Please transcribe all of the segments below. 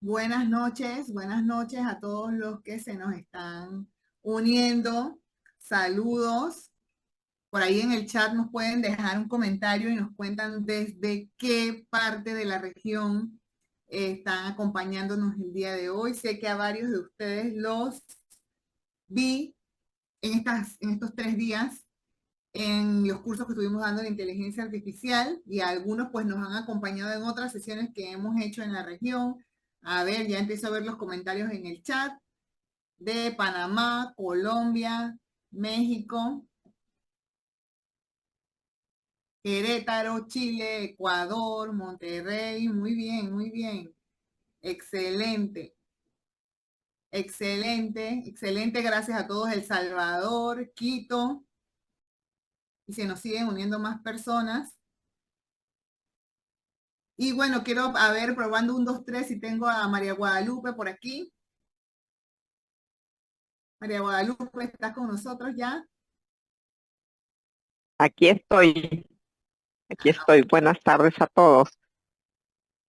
Buenas noches a todos los que se nos están uniendo. Saludos. Por ahí en el chat nos pueden dejar un comentario y nos cuentan desde qué parte de la región están acompañándonos el día de hoy. Sé que a varios de ustedes los vi en estos 3 días en los cursos que estuvimos dando de inteligencia artificial y algunos pues nos han acompañado en otras sesiones que hemos hecho en la región. A ver, ya empiezo a ver los comentarios en el chat de Panamá, Colombia, México, Querétaro, Chile, Ecuador, Monterrey. Muy bien, muy bien. Excelente, excelente, excelente. Gracias a todos. El Salvador, Quito. Y se nos siguen uniendo más personas. Y bueno, quiero, a ver, probando un, dos, tres, si tengo a María Guadalupe por aquí. María Guadalupe, ¿estás con nosotros ya? Aquí estoy, aquí estoy. Buenas tardes a todos.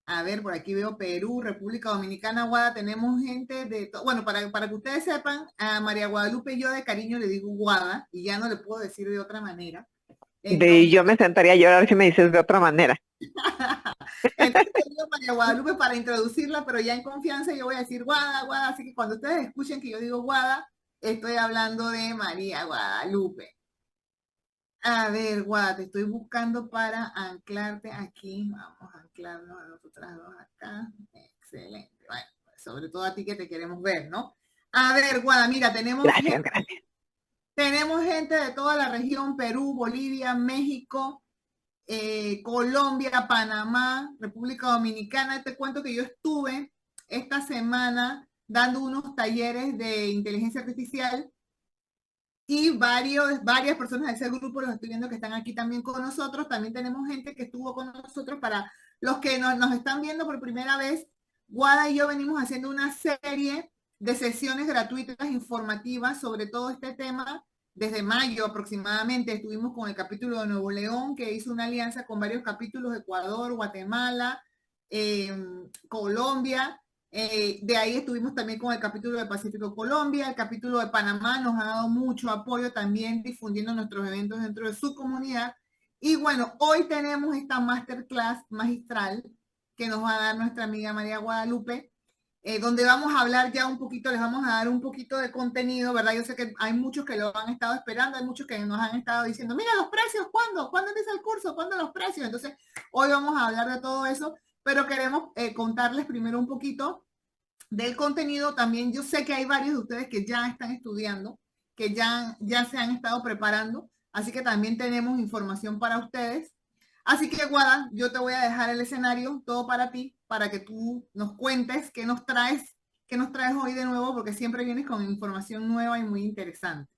A ver, por aquí veo Perú, República Dominicana, Guada, tenemos gente de todo. Bueno, para que ustedes sepan, a María Guadalupe yo de cariño le digo Guada y ya no le puedo decir de otra manera. Yo Entonces, me sentaría a llorar si me dices de otra manera. entonces te digo María Guadalupe para introducirla, pero ya en confianza yo voy a decir Guada, Guada, así que cuando ustedes escuchen que yo digo Guada, estoy hablando de María Guadalupe. A ver, Guada, te estoy buscando para anclarte aquí. Vamos a anclarnos a nosotras dos acá. Excelente. Bueno, pues, sobre todo a ti que te queremos ver, ¿no? A ver, Guada, mira, Gracias, gracias. tenemos gente de toda la región, Perú, Bolivia, México, Colombia, Panamá, República Dominicana. Te cuento que yo estuve esta semana dando unos talleres de inteligencia artificial y varias personas de ese grupo los estoy viendo que están aquí también con nosotros. También tenemos gente que estuvo con nosotros. Para los que nos están viendo por primera vez, Guada y yo venimos haciendo una serie de sesiones gratuitas informativas sobre todo este tema. Desde mayo aproximadamente estuvimos con el capítulo de Nuevo León, que hizo una alianza con varios capítulos de Ecuador, Guatemala, eh, Colombia. De ahí estuvimos también con el capítulo de Pacífico Colombia. El capítulo de Panamá nos ha dado mucho apoyo también difundiendo nuestros eventos dentro de su comunidad. Y bueno, hoy tenemos esta masterclass magistral que nos va a dar nuestra amiga María Guadalupe, donde vamos a hablar ya un poquito, les vamos a dar un poquito de contenido, ¿verdad? Yo sé que hay muchos que lo han estado esperando, hay muchos que nos han estado diciendo, mira los precios, ¿cuándo? ¿Cuándo empieza el curso? ¿Cuándo los precios? Entonces, hoy vamos a hablar de todo eso, pero queremos contarles primero un poquito del contenido. También yo sé que hay varios de ustedes que ya están estudiando, que ya se han estado preparando, así que también tenemos información para ustedes. Así que, Guada, yo te voy a dejar el escenario todo para ti, para que tú nos cuentes qué nos traes hoy de nuevo, porque siempre vienes con información nueva y muy interesante.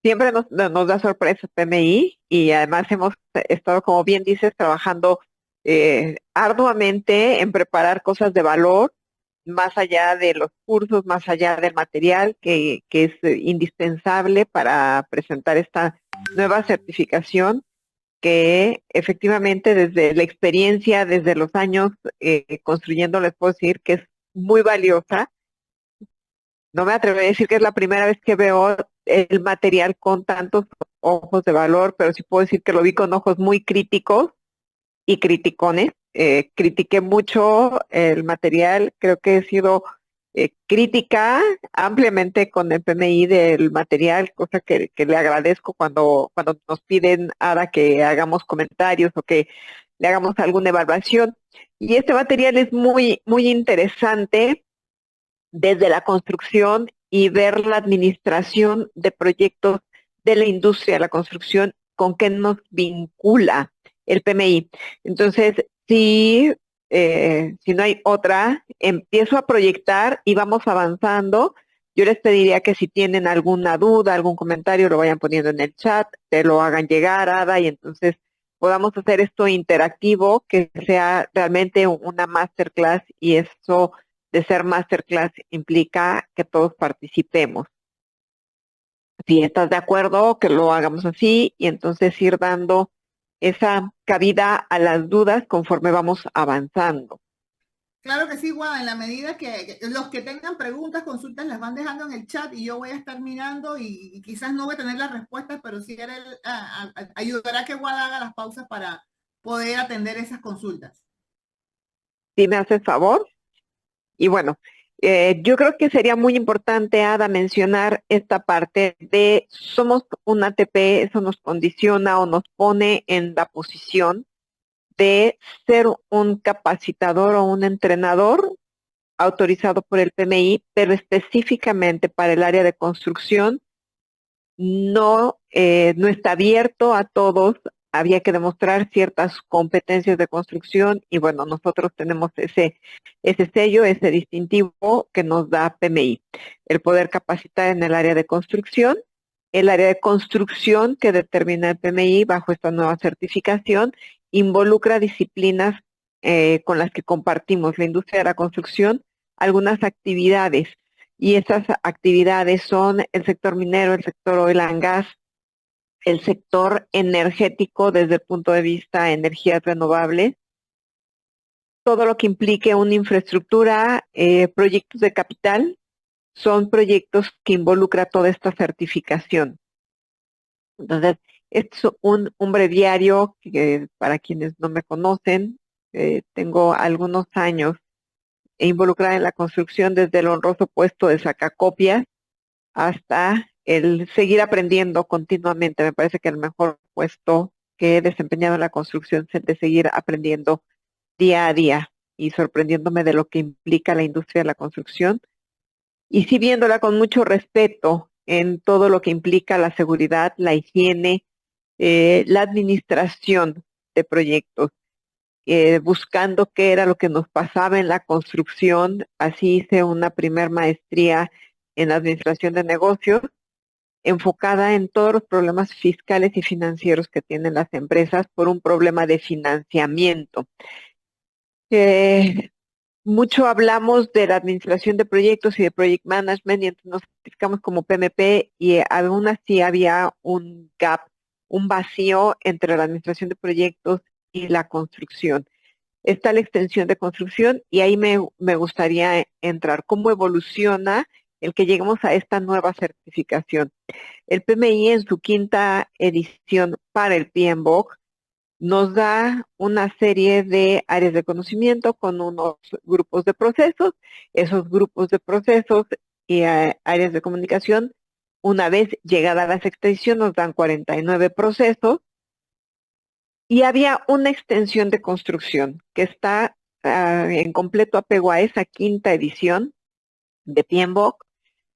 Siempre nos da sorpresa PMI y además hemos estado, como bien dices, trabajando arduamente en preparar cosas de valor, más allá de los cursos, más allá del material que es indispensable para presentar esta nueva certificación que efectivamente desde la experiencia, desde los años construyendo, les puedo decir que es muy valiosa. No me atrevo a decir que es la primera vez que veo el material con tantos ojos de valor, pero sí puedo decir que lo vi con ojos muy críticos y criticones. Critiqué mucho el material, creo que he sido crítica ampliamente con el PMI del material, cosa que le agradezco cuando nos piden ahora que hagamos comentarios o que le hagamos alguna evaluación. Y este material es muy, muy interesante desde la construcción y ver la administración de proyectos de la industria de la construcción con qué nos vincula el PMI. Entonces, si no hay otra, empiezo a proyectar y vamos avanzando. Yo les pediría que si tienen alguna duda, algún comentario, lo vayan poniendo en el chat, te lo hagan llegar, Ada, y entonces podamos hacer esto interactivo, que sea realmente una masterclass y eso de ser masterclass implica que todos participemos. Si estás de acuerdo, que lo hagamos así y entonces ir dando esa cabida a las dudas conforme vamos avanzando. Claro que sí, Juan, en la medida que los que tengan preguntas, consultas, las van dejando en el chat y yo voy a estar mirando y quizás no voy a tener las respuestas, pero sí ayudará a que Juan haga las pausas para poder atender esas consultas. Si me haces favor. Y bueno, yo creo que sería muy importante, Ada, mencionar esta parte de somos un ATP, eso nos condiciona o nos pone en la posición de ser un capacitador o un entrenador autorizado por el PMI, pero específicamente para el área de construcción no está abierto a todos. Había que demostrar ciertas competencias de construcción y bueno, nosotros tenemos ese sello, ese distintivo que nos da PMI, el poder capacitar en el área de construcción. El área de construcción que determina el PMI bajo esta nueva certificación involucra disciplinas con las que compartimos la industria de la construcción, algunas actividades, y esas actividades son el sector minero, el sector oil and gas, el sector energético desde el punto de vista de energías renovables, todo lo que implique una infraestructura, proyectos de capital, son proyectos que involucra toda esta certificación. Entonces, es un breviario que para quienes no me conocen, tengo algunos años involucrada en la construcción desde el honroso puesto de sacacopias hasta el seguir aprendiendo continuamente. Me parece que el mejor puesto que he desempeñado en la construcción es el de seguir aprendiendo día a día y sorprendiéndome de lo que implica la industria de la construcción y sí viéndola con mucho respeto en todo lo que implica la seguridad, la higiene, la administración de proyectos, buscando qué era lo que nos pasaba en la construcción. Así hice una primer maestría en administración de negocios enfocada en todos los problemas fiscales y financieros que tienen las empresas por un problema de financiamiento. Mucho hablamos de la administración de proyectos y de project management y entonces nos certificamos como PMP y aún así había un gap, un vacío entre la administración de proyectos y la construcción. Está la extensión de construcción y ahí me gustaría entrar. ¿Cómo evoluciona el que lleguemos a esta nueva certificación? El PMI en su quinta edición para el PMBOK nos da una serie de áreas de conocimiento con unos grupos de procesos. Esos grupos de procesos y áreas de comunicación, una vez llegada a la sexta edición, nos dan 49 procesos. Y había una extensión de construcción que está en completo apego a esa quinta edición de PMBOK.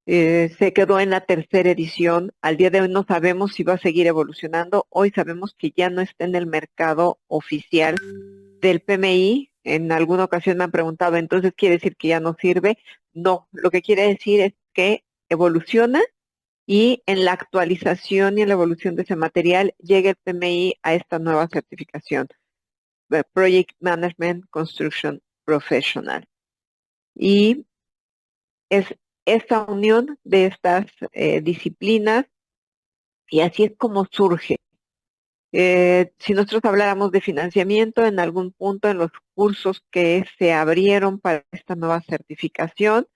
Se quedó en la tercera edición. Al día de hoy no sabemos si va a seguir evolucionando. Hoy sabemos que ya no está en el mercado oficial del PMI. En alguna ocasión me han preguntado, entonces quiere decir que ya no sirve. No, lo que quiere decir es que evoluciona y en la actualización y en la evolución de ese material llega el PMI a esta nueva certificación, Project Management Construction Professional. Y es esta unión de estas disciplinas y así es como surge. Si nosotros habláramos de financiamiento en algún punto en los cursos que se abrieron para esta nueva certificación,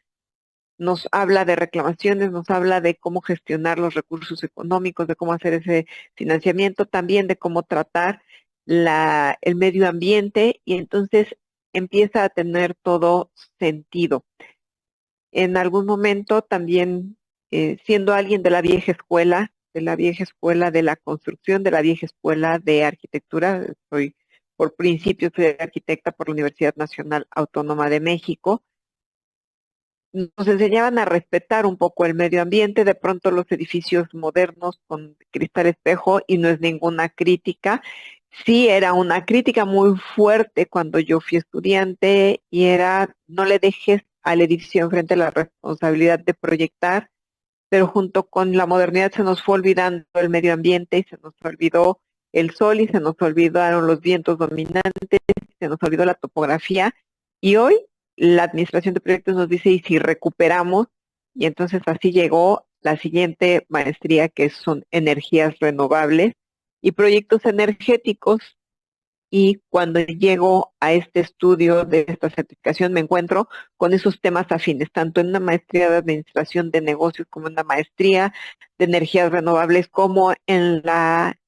nos habla de reclamaciones, nos habla de cómo gestionar los recursos económicos, de cómo hacer ese financiamiento, también de cómo tratar el medio ambiente y entonces empieza a tener todo sentido. En algún momento también, siendo alguien de la vieja escuela, de la vieja escuela de la construcción, de la vieja escuela de arquitectura, por principio soy arquitecta por la Universidad Nacional Autónoma de México, nos enseñaban a respetar un poco el medio ambiente, de pronto los edificios modernos con cristal espejo, y no es ninguna crítica. Sí era una crítica muy fuerte cuando yo fui estudiante y era, no le dejes al edificio enfrente la responsabilidad de proyectar, pero junto con la modernidad se nos fue olvidando el medio ambiente y se nos olvidó el sol y se nos olvidaron los vientos dominantes, se nos olvidó la topografía y hoy la administración de proyectos nos dice y si recuperamos y entonces así llegó la siguiente maestría que son energías renovables y proyectos energéticos y cuando llego a este estudio de esta certificación me encuentro con esos temas afines, tanto en una maestría de administración de negocios como en una maestría de energías renovables, como en la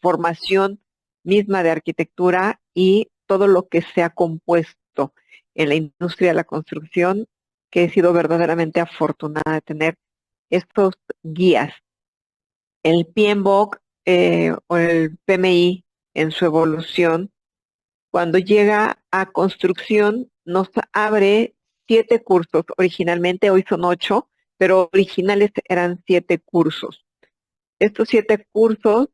formación misma de arquitectura y todo lo que se ha compuesto en la industria de la construcción, que he sido verdaderamente afortunada de tener estos guías. El PMBOK o el PMI en su evolución, cuando llega a construcción, nos abre 7 cursos. Originalmente, hoy son 8, pero originales eran 7 cursos. Estos 7 cursos,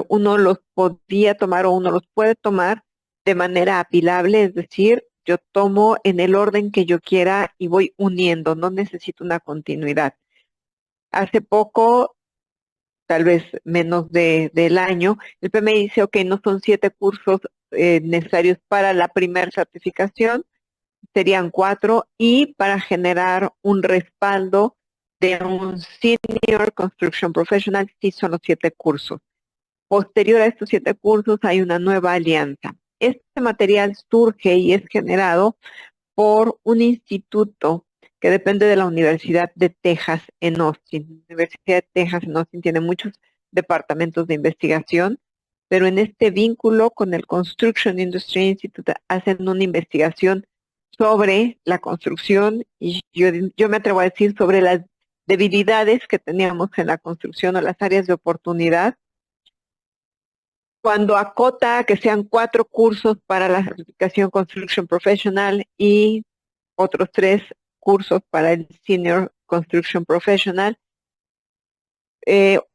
uno los podía tomar o uno los puede tomar de manera apilable, es decir, yo tomo en el orden que yo quiera y voy uniendo, no necesito una continuidad. Hace poco, tal vez menos del año, el PMI dice, ok, no son 7 cursos necesarios para la primera certificación, serían 4, y para generar un respaldo de un Senior Construction Professional, sí son los 7 cursos. Posterior a estos 7 cursos hay una nueva alianza. Este material surge y es generado por un instituto que depende de la Universidad de Texas en Austin. La Universidad de Texas en Austin tiene muchos departamentos de investigación, pero en este vínculo con el Construction Industry Institute hacen una investigación sobre la construcción y yo me atrevo a decir sobre las debilidades que teníamos en la construcción o las áreas de oportunidad. Cuando acota que sean 4 cursos para la certificación Construction Professional y otros 3 cursos para el Senior Construction Professional,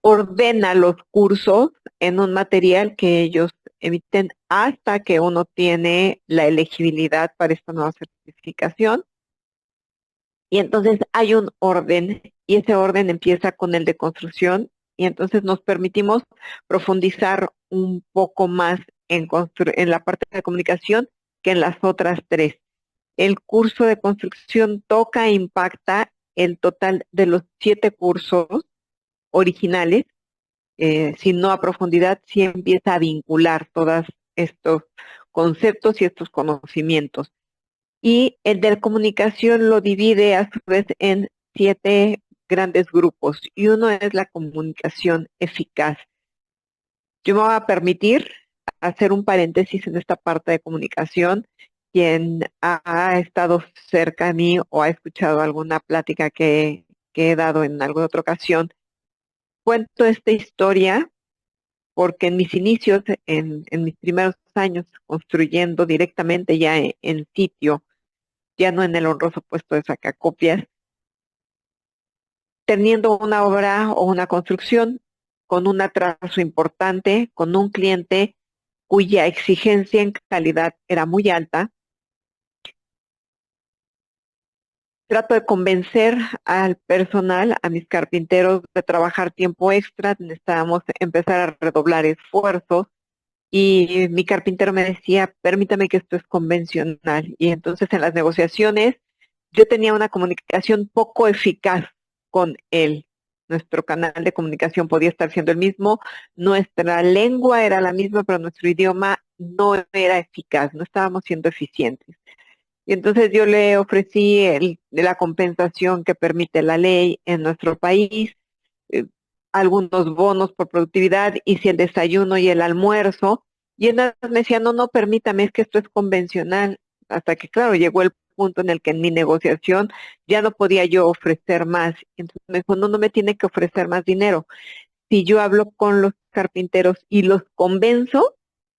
ordena los cursos en un material que ellos emiten hasta que uno tiene la elegibilidad para esta nueva certificación. Y entonces hay un orden y ese orden empieza con el de construcción y entonces nos permitimos profundizar un poco más en la parte de comunicación que en las otras 3. El curso de construcción toca e impacta el total de los 7 cursos originales, si no a profundidad, sí empieza a vincular todos estos conceptos y estos conocimientos. Y el de comunicación lo divide a su vez en 7 grandes grupos y uno es la comunicación eficaz. Yo me voy a permitir hacer un paréntesis en esta parte de comunicación. Quien ha estado cerca de mí o ha escuchado alguna plática que he dado en alguna otra ocasión, cuento esta historia porque en mis inicios, en mis primeros años construyendo directamente ya en sitio, ya no en el honroso puesto de sacacopias, teniendo una obra o una construcción con un atraso importante, con un cliente cuya exigencia en calidad era muy alta, trato de convencer al personal, a mis carpinteros, de trabajar tiempo extra, necesitábamos empezar a redoblar esfuerzos, y mi carpintero me decía, permítame que esto es convencional. Y entonces en las negociaciones yo tenía una comunicación poco eficaz con él. Nuestro canal de comunicación podía estar siendo el mismo, nuestra lengua era la misma, pero nuestro idioma no era eficaz, no estábamos siendo eficientes. Y entonces yo le ofrecí la compensación que permite la ley en nuestro país, eh, algunos bonos por productividad, hice el desayuno y el almuerzo, y en nada me decía, no, no, permítame, es que esto es convencional, hasta que claro, llegó el punto en el que en mi negociación ya no podía yo ofrecer más. Entonces me dijo, no, no me tiene que ofrecer más dinero. Si yo hablo con los carpinteros y los convenzo,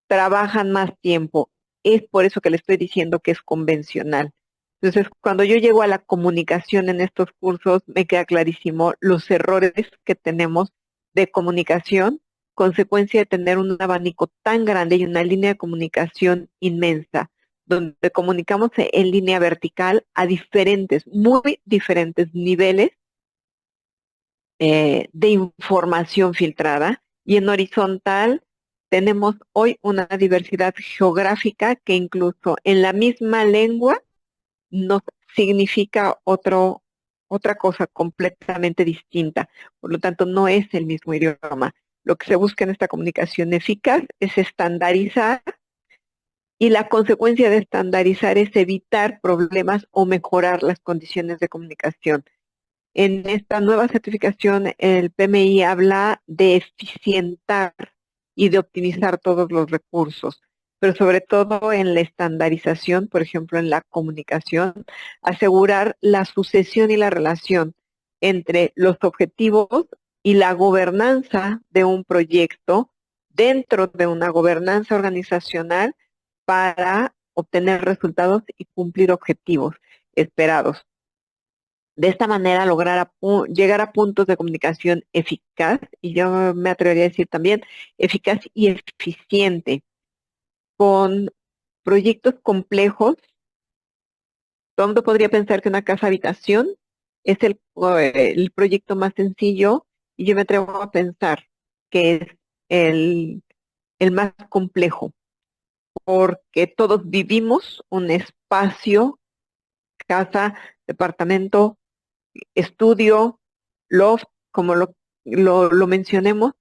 trabajan más tiempo. Es por eso que le estoy diciendo que es convencional. Entonces, cuando yo llego a la comunicación en estos cursos, me queda clarísimo los errores que tenemos de comunicación, consecuencia de tener un abanico tan grande y una línea de comunicación inmensa, donde comunicamos en línea vertical a diferentes, muy diferentes niveles de información filtrada, y en horizontal tenemos hoy una diversidad geográfica que incluso en la misma lengua nos significa otra cosa completamente distinta. Por lo tanto, no es el mismo idioma. Lo que se busca en esta comunicación eficaz es estandarizar, y la consecuencia de estandarizar es evitar problemas o mejorar las condiciones de comunicación. En esta nueva certificación, el PMI habla de eficientar y de optimizar todos los recursos, pero sobre todo en la estandarización, por ejemplo, en la comunicación, asegurar la sucesión y la relación entre los objetivos y la gobernanza de un proyecto dentro de una gobernanza organizacional para obtener resultados y cumplir objetivos esperados. De esta manera lograr llegar a puntos de comunicación eficaz, y yo me atrevería a decir también eficaz y eficiente, con proyectos complejos. Todo el mundo podría pensar que una casa habitación es el proyecto más sencillo, y yo me atrevo a pensar que es el, el más complejo, porque todos vivimos un espacio, casa, departamento, estudio, loft, como lo mencionemos,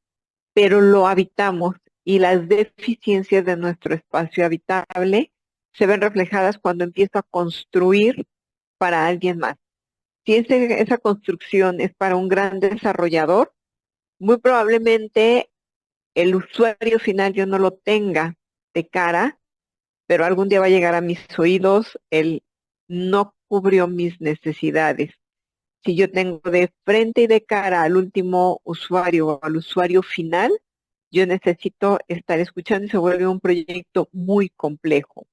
pero lo habitamos, y las deficiencias de nuestro espacio habitable se ven reflejadas cuando empiezo a construir para alguien más. Si esa construcción es para un gran desarrollador, muy probablemente el usuario final yo no lo tenga de cara, pero algún día va a llegar a mis oídos: él no cubrió mis necesidades. Si yo tengo de frente y de cara al último usuario o al usuario final, yo necesito estar escuchando, y se vuelve un proyecto muy complejo.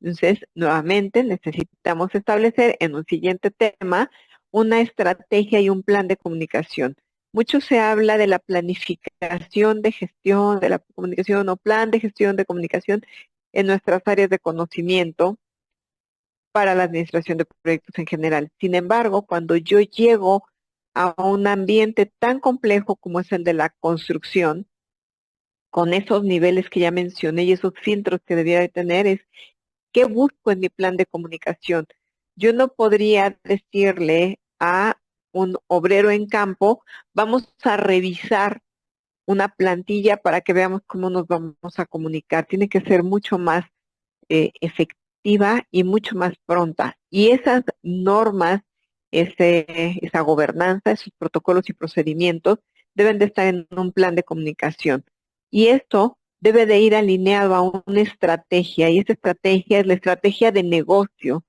Entonces, nuevamente, necesitamos establecer en un siguiente tema una estrategia y un plan de comunicación. Mucho se habla de la planificación de gestión de la comunicación, o plan de gestión de comunicación en nuestras áreas de conocimiento para la administración de proyectos en general. Sin embargo, cuando yo llego a un ambiente tan complejo como es el de la construcción, con esos niveles que ya mencioné y esos filtros que debía de tener, es qué busco en mi plan de comunicación. Yo no podría decirle a un obrero en campo: vamos a revisar una plantilla para que veamos cómo nos vamos a comunicar. Tiene que ser mucho más efectiva y mucho más pronta. Y esas normas, esa gobernanza, esos protocolos y procedimientos deben de estar en un plan de comunicación. Y esto debe de ir alineado a una estrategia, y esa estrategia es la estrategia de negocio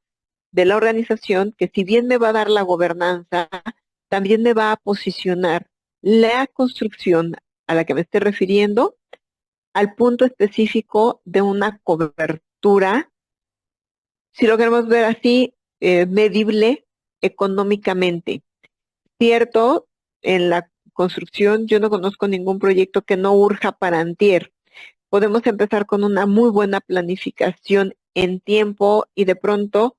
de la organización, que si bien me va a dar la gobernanza, también me va a posicionar la construcción a la que me estoy refiriendo al punto específico de una cobertura, si lo queremos ver así, medible económicamente. Cierto, en la construcción yo no conozco ningún proyecto que no urja para antier. Podemos empezar con una muy buena planificación en tiempo, y de pronto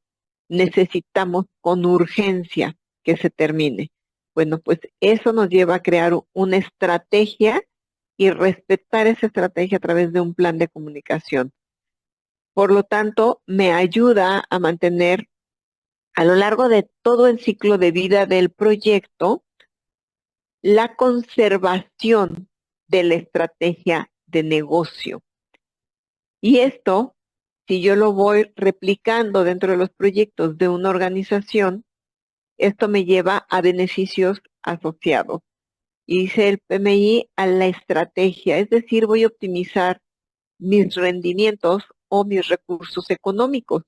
necesitamos con urgencia que se termine. Bueno, pues eso nos lleva a crear una estrategia y respetar esa estrategia a través de un plan de comunicación. Por lo tanto, me ayuda a mantener a lo largo de todo el ciclo de vida del proyecto la conservación de la estrategia de negocio. Y esto, si yo lo voy replicando dentro de los proyectos de una organización, esto me lleva a beneficios asociados. Y dice el PMI, a la estrategia, es decir, voy a optimizar mis rendimientos o mis recursos económicos.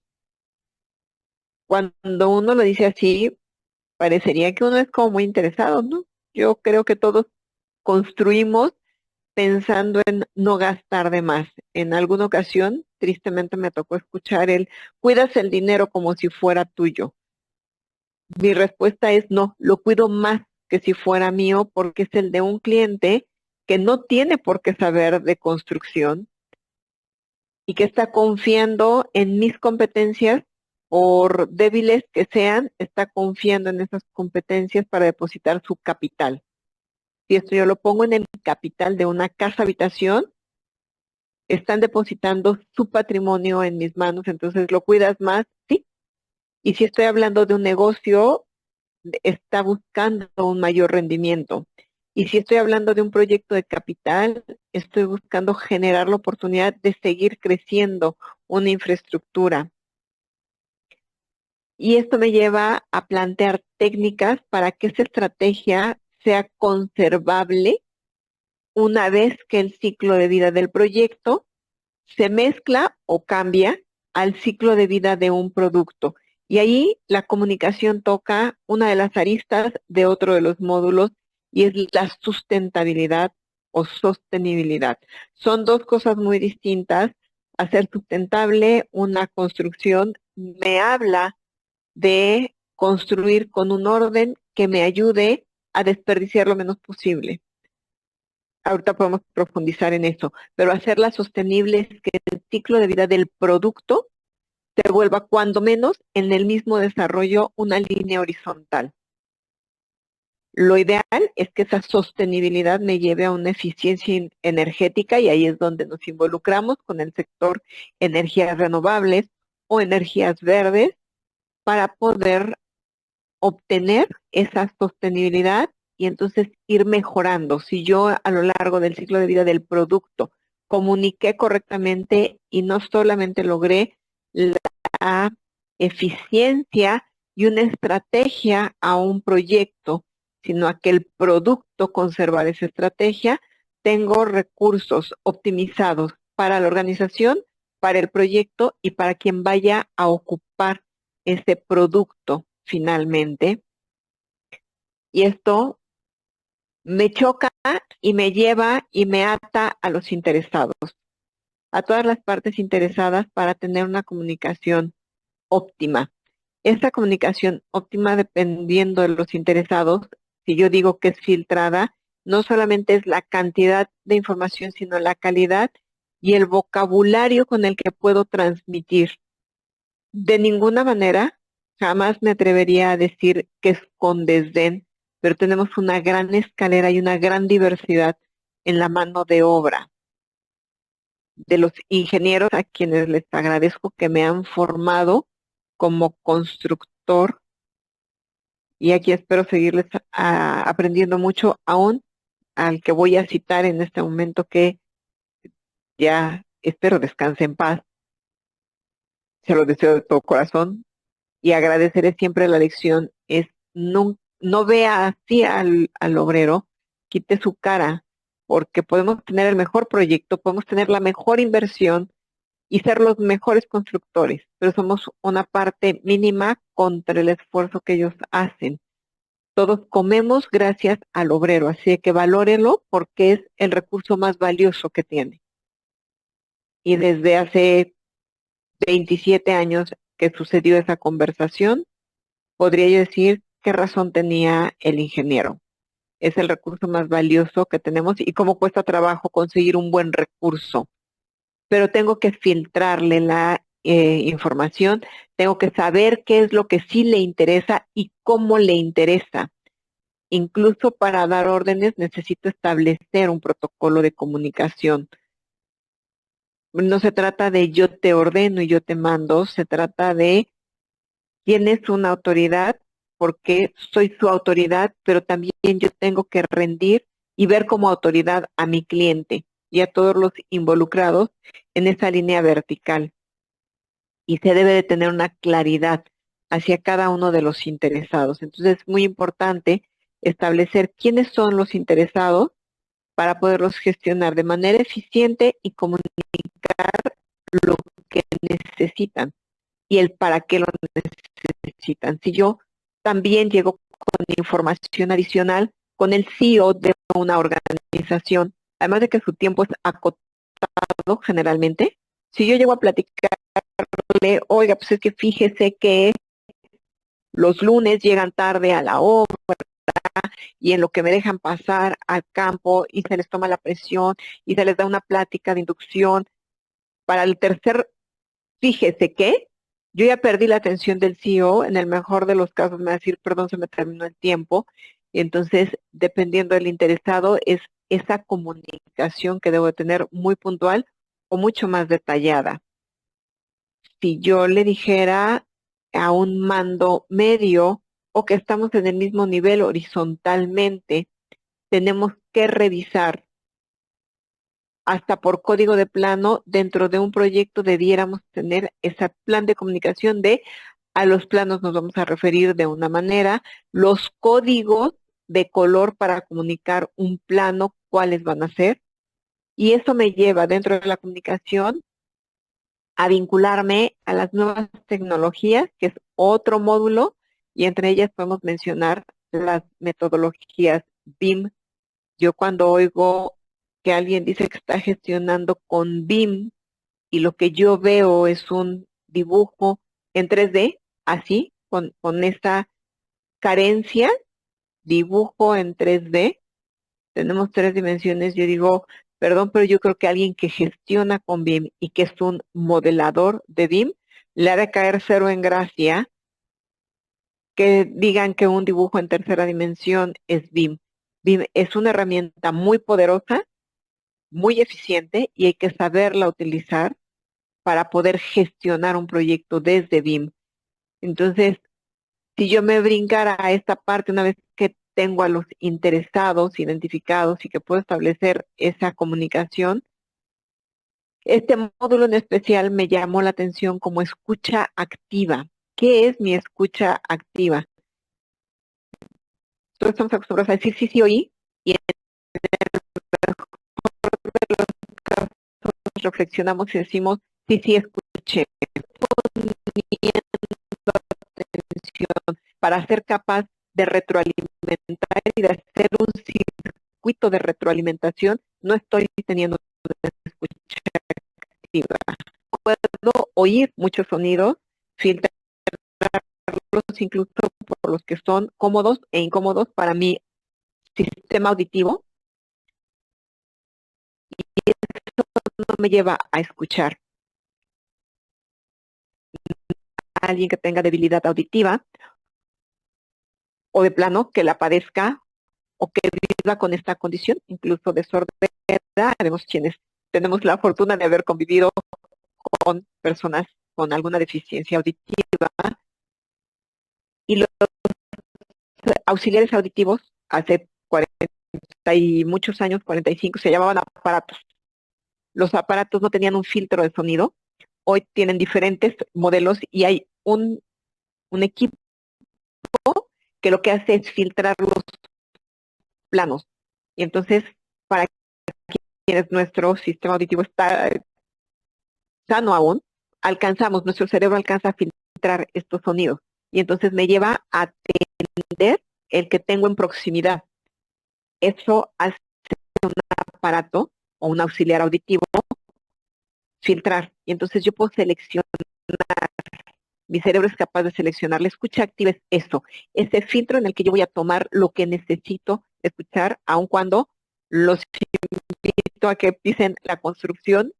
Cuando uno lo dice así, parecería que uno es como muy interesado, ¿no? Yo creo que todos construimos pensando en no gastar de más. En alguna ocasión, tristemente me tocó escuchar cuidas el dinero como si fuera tuyo. Mi respuesta es no, lo cuido más que si fuera mío, porque es el de un cliente que no tiene por qué saber de construcción y que está confiando en mis competencias, por débiles que sean, está confiando en esas competencias para depositar su capital. Si esto yo lo pongo en el capital de una casa habitación, están depositando su patrimonio en mis manos, entonces lo cuidas más, ¿sí? Y si estoy hablando de un negocio, está buscando un mayor rendimiento. Y si estoy hablando de un proyecto de capital, estoy buscando generar la oportunidad de seguir creciendo una infraestructura. Y esto me lleva a plantear técnicas para que esa estrategia sea conservable una vez que el ciclo de vida del proyecto se mezcla o cambia al ciclo de vida de un producto. Y ahí la comunicación toca una de las aristas de otro de los módulos y es la sustentabilidad o sostenibilidad. Son dos cosas muy distintas. Hacer sustentable una construcción me habla de construir con un orden que me ayude a desperdiciar lo menos posible. Ahorita podemos profundizar en eso, pero hacerla sostenible es que el ciclo de vida del producto se vuelva cuando menos en el mismo desarrollo una línea horizontal. Lo ideal es que esa sostenibilidad me lleve a una eficiencia energética y ahí es donde nos involucramos con el sector energías renovables o energías verdes para poder obtener esa sostenibilidad y entonces ir mejorando. Si yo a lo largo del ciclo de vida del producto comuniqué correctamente y no solamente logré la eficiencia y una estrategia a un proyecto, sino a que el producto conservar esa estrategia, tengo recursos optimizados para la organización, para el proyecto y para quien vaya a ocupar ese producto finalmente. Y esto me choca y me lleva y me ata a los interesados, a todas las partes interesadas para tener una comunicación óptima. Esta comunicación óptima, dependiendo de los interesados, si yo digo que es filtrada, no solamente es la cantidad de información, sino la calidad y el vocabulario con el que puedo transmitir. De ninguna manera, jamás me atrevería a decir que es con desdén, pero tenemos una gran escalera y una gran diversidad en la mano de obra de los ingenieros a quienes les agradezco que me han formado como constructor y aquí espero seguirles aprendiendo mucho aún al que voy a citar en este momento que ya espero descanse en paz. Se lo deseo de todo corazón y agradeceré siempre la lección es no vea así al obrero, quite su cara, porque podemos tener el mejor proyecto, podemos tener la mejor inversión y ser los mejores constructores, pero somos una parte mínima contra el esfuerzo que ellos hacen. Todos comemos gracias al obrero, así que valórelo porque es el recurso más valioso que tiene. Y desde hace 27 años que sucedió esa conversación, podría yo decir qué razón tenía el ingeniero. Es el recurso más valioso que tenemos y cómo cuesta trabajo conseguir un buen recurso. Pero tengo que filtrarle la información, tengo que saber qué es lo que sí le interesa y cómo le interesa. Incluso para dar órdenes necesito establecer un protocolo de comunicación. No se trata de yo te ordeno y yo te mando, se trata de quién es una autoridad, porque soy su autoridad, pero también yo tengo que rendir y ver como autoridad a mi cliente y a todos los involucrados en esa línea vertical. Y se debe de tener una claridad hacia cada uno de los interesados. Entonces es muy importante establecer quiénes son los interesados para poderlos gestionar de manera eficiente y comunicar lo que necesitan y el para qué lo necesitan. Si yo también llego con información adicional con el CEO de una organización, además de que su tiempo es acotado generalmente, si yo llego a platicarle, oiga, pues es que fíjese que los lunes llegan tarde a la obra y en lo que me dejan pasar al campo y se les toma la presión y se les da una plática de inducción, para el tercer fíjese que yo ya perdí la atención del CEO, en el mejor de los casos me va a decir, perdón, se me terminó el tiempo. Y entonces, dependiendo del interesado, es esa comunicación que debo tener muy puntual o mucho más detallada. Si yo le dijera a un mando medio o que estamos en el mismo nivel horizontalmente, tenemos que revisar hasta por código de plano, dentro de un proyecto debiéramos tener ese plan de comunicación de a los planos nos vamos a referir de una manera, los códigos de color para comunicar un plano, cuáles van a ser, y eso me lleva dentro de la comunicación a vincularme a las nuevas tecnologías, que es otro módulo, y entre ellas podemos mencionar las metodologías BIM. Yo cuando oigo que alguien dice que está gestionando con BIM y lo que yo veo es un dibujo en 3D, así, con esa carencia, dibujo en 3D, tenemos 3 dimensiones, yo digo, perdón, pero yo creo que alguien que gestiona con BIM y que es un modelador de BIM, le ha de caer cero en gracia que digan que un dibujo en tercera dimensión es BIM. BIM es una herramienta muy poderosa, muy eficiente y hay que saberla utilizar para poder gestionar un proyecto desde BIM. Entonces, si yo me brincara a esta parte una vez que tengo a los interesados identificados y que puedo establecer esa comunicación, este módulo en especial me llamó la atención como escucha activa. ¿Qué es mi escucha activa? Todos estamos acostumbrados a decir sí, sí, oí, y reflexionamos y decimos sí, sí, escuché, para ser capaz de retroalimentar y de hacer un circuito de retroalimentación, no estoy teniendo una escucha activa. Puedo oír muchos sonidos, filtrarlos incluso por los que son cómodos e incómodos para mi sistema auditivo, y eso no me lleva a escuchar. A alguien que tenga debilidad auditiva o de plano que la padezca o que viva con esta condición, incluso de sordera, vemos quienes tenemos la fortuna de haber convivido con personas con alguna deficiencia auditiva, y los auxiliares auditivos hace 40 y muchos años, 45, se llamaban aparatos. Los aparatos no tenían un filtro de sonido, hoy tienen diferentes modelos y hay un equipo que lo que hace es filtrar los planos. Y entonces, para quienes nuestro sistema auditivo está sano aún, nuestro cerebro alcanza a filtrar estos sonidos. Y entonces me lleva a atender el que tengo en proximidad. Eso hace un aparato o un auxiliar auditivo filtrar. Y entonces yo puedo seleccionar, mi cerebro es capaz de seleccionar. La escucha activa es eso, ese filtro en el que yo voy a tomar lo que necesito escuchar, aun cuando los invito a que pisen la construcción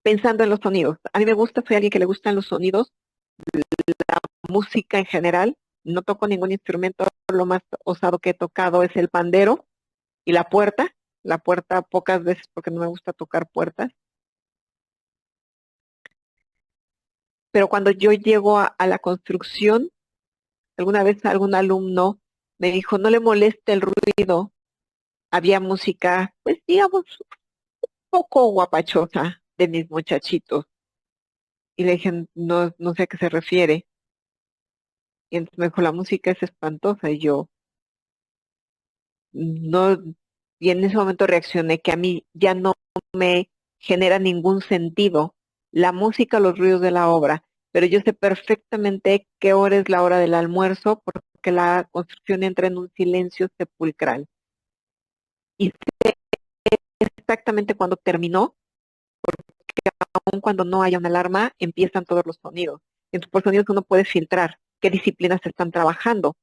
pensando en los sonidos. A mí me gusta, soy alguien que le gustan los sonidos, la música en general. No toco ningún instrumento, lo más osado que he tocado es el pandero y la puerta. La puerta pocas veces porque no me gusta tocar puertas. Pero cuando yo llego a la construcción, alguna vez algún alumno me dijo, no le moleste el ruido. Había música, pues digamos, un poco guapachosa de mis muchachitos. Y le dije, no, no sé a qué se refiere. Y entonces me dijo, la música es espantosa. Y yo, no, y en ese momento reaccioné que a mí ya no me genera ningún sentido la música, los ruidos de la obra, pero yo sé perfectamente qué hora es la hora del almuerzo porque la construcción entra en un silencio sepulcral. Y sé exactamente cuando terminó, que aun cuando no haya una alarma, empiezan todos los sonidos. Entonces, por sonidos uno puede filtrar qué disciplinas se están trabajando.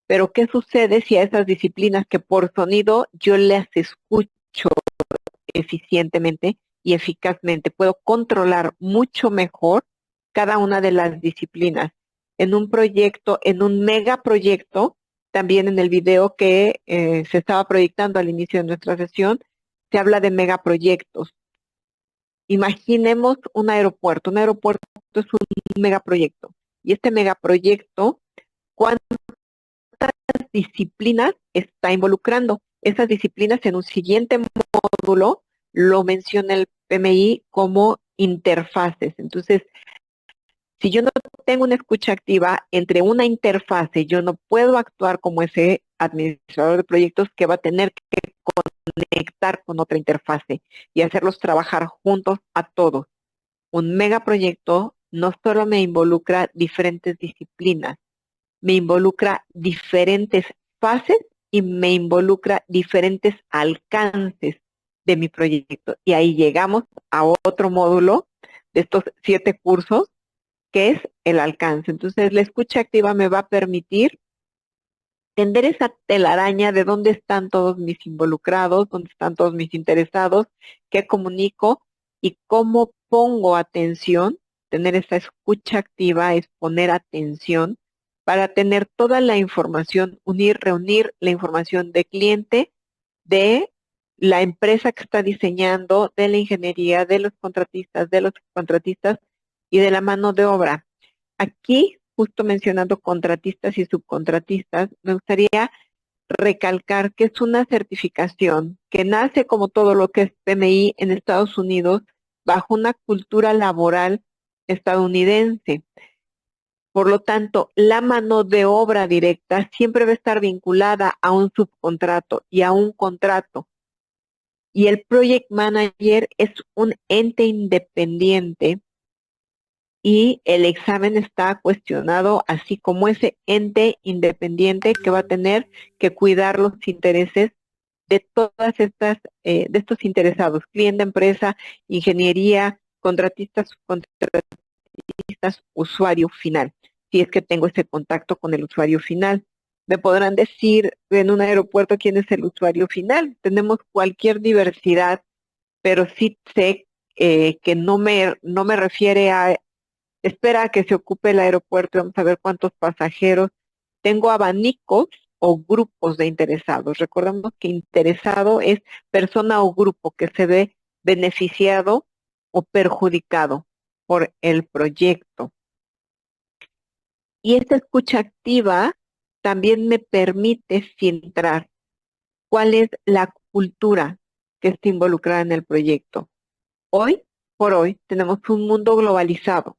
Pero ¿qué sucede si a esas disciplinas que por sonido yo las escucho eficientemente y eficazmente? Puedo controlar mucho mejor cada una de las disciplinas. En un proyecto, en un megaproyecto, también en el video que se estaba proyectando al inicio de nuestra sesión, se habla de megaproyectos. Imaginemos un aeropuerto. Un aeropuerto es un megaproyecto. Y este megaproyecto, ¿cuántas disciplinas está involucrando. Esas disciplinas en un siguiente módulo lo menciona el PMI como interfaces. Entonces, si yo no tengo una escucha activa entre una interfase, yo no puedo actuar como ese administrador de proyectos que va a tener que conectar con otra interfase y hacerlos trabajar juntos a todos. Un megaproyecto no solo me involucra diferentes disciplinas, me involucra diferentes fases y me involucra diferentes alcances de mi proyecto. Y ahí llegamos a otro módulo de estos 7 cursos, que es el alcance. Entonces, la escucha activa me va a permitir tender esa telaraña de dónde están todos mis involucrados, dónde están todos mis interesados, qué comunico y cómo pongo atención. Tener esa escucha activa es poner atención para tener toda la información, reunir la información de cliente, de la empresa que está diseñando, de la ingeniería, de los contratistas, de los subcontratistas y de la mano de obra. Aquí, justo mencionando contratistas y subcontratistas, me gustaría recalcar que es una certificación que nace como todo lo que es PMI en Estados Unidos bajo una cultura laboral estadounidense. Por lo tanto, la mano de obra directa siempre va a estar vinculada a un subcontrato y a un contrato. Y el project manager es un ente independiente y el examen está cuestionado así como ese ente independiente que va a tener que cuidar los intereses de todas estas, de estos interesados, cliente, empresa, ingeniería, contratistas, subcontratistas, usuario final, si es que tengo ese contacto con el usuario final. Me podrán decir en un aeropuerto quién es el usuario final. Tenemos cualquier diversidad, pero sí sé que no me refiere a espera a que se ocupe el aeropuerto, vamos a ver cuántos pasajeros. Tengo abanicos o grupos de interesados. Recordemos que interesado es persona o grupo que se ve beneficiado o perjudicado por el proyecto. Y esta escucha activa también me permite filtrar cuál es la cultura que está involucrada en el proyecto. Hoy por hoy tenemos un mundo globalizado.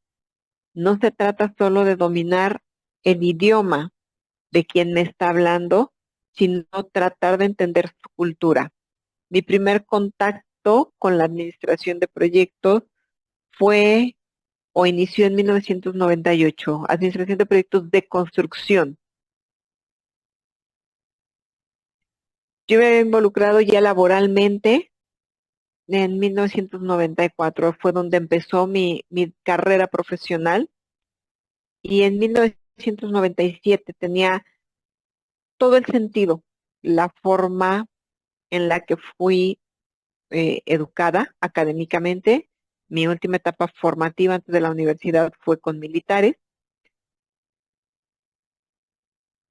No se trata solo de dominar el idioma de quien me está hablando, sino tratar de entender su cultura. Mi primer contacto con la administración de proyectos fue o inició en 1998, administración de proyectos de construcción. Yo me había involucrado ya laboralmente en 1994, fue donde empezó mi carrera profesional, y en 1997 tenía todo el sentido, la forma en la que fui educada académicamente. Mi última etapa formativa antes de la universidad fue con militares.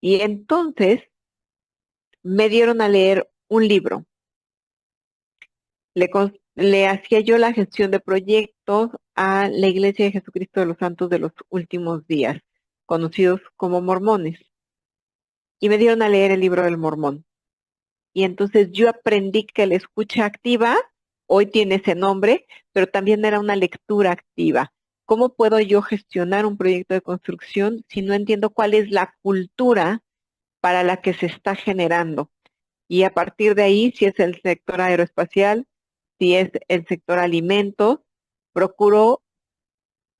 Y entonces me dieron a leer un libro. Le hacía yo la gestión de proyectos a la Iglesia de Jesucristo de los Santos de los Últimos Días, conocidos como mormones. Y me dieron a leer el libro del Mormón. Y entonces yo aprendí que la escucha activa, hoy tiene ese nombre, pero también era una lectura activa. ¿Cómo puedo yo gestionar un proyecto de construcción si no entiendo cuál es la cultura para la que se está generando? Y a partir de ahí, si es el sector aeroespacial, si es el sector alimentos, procuro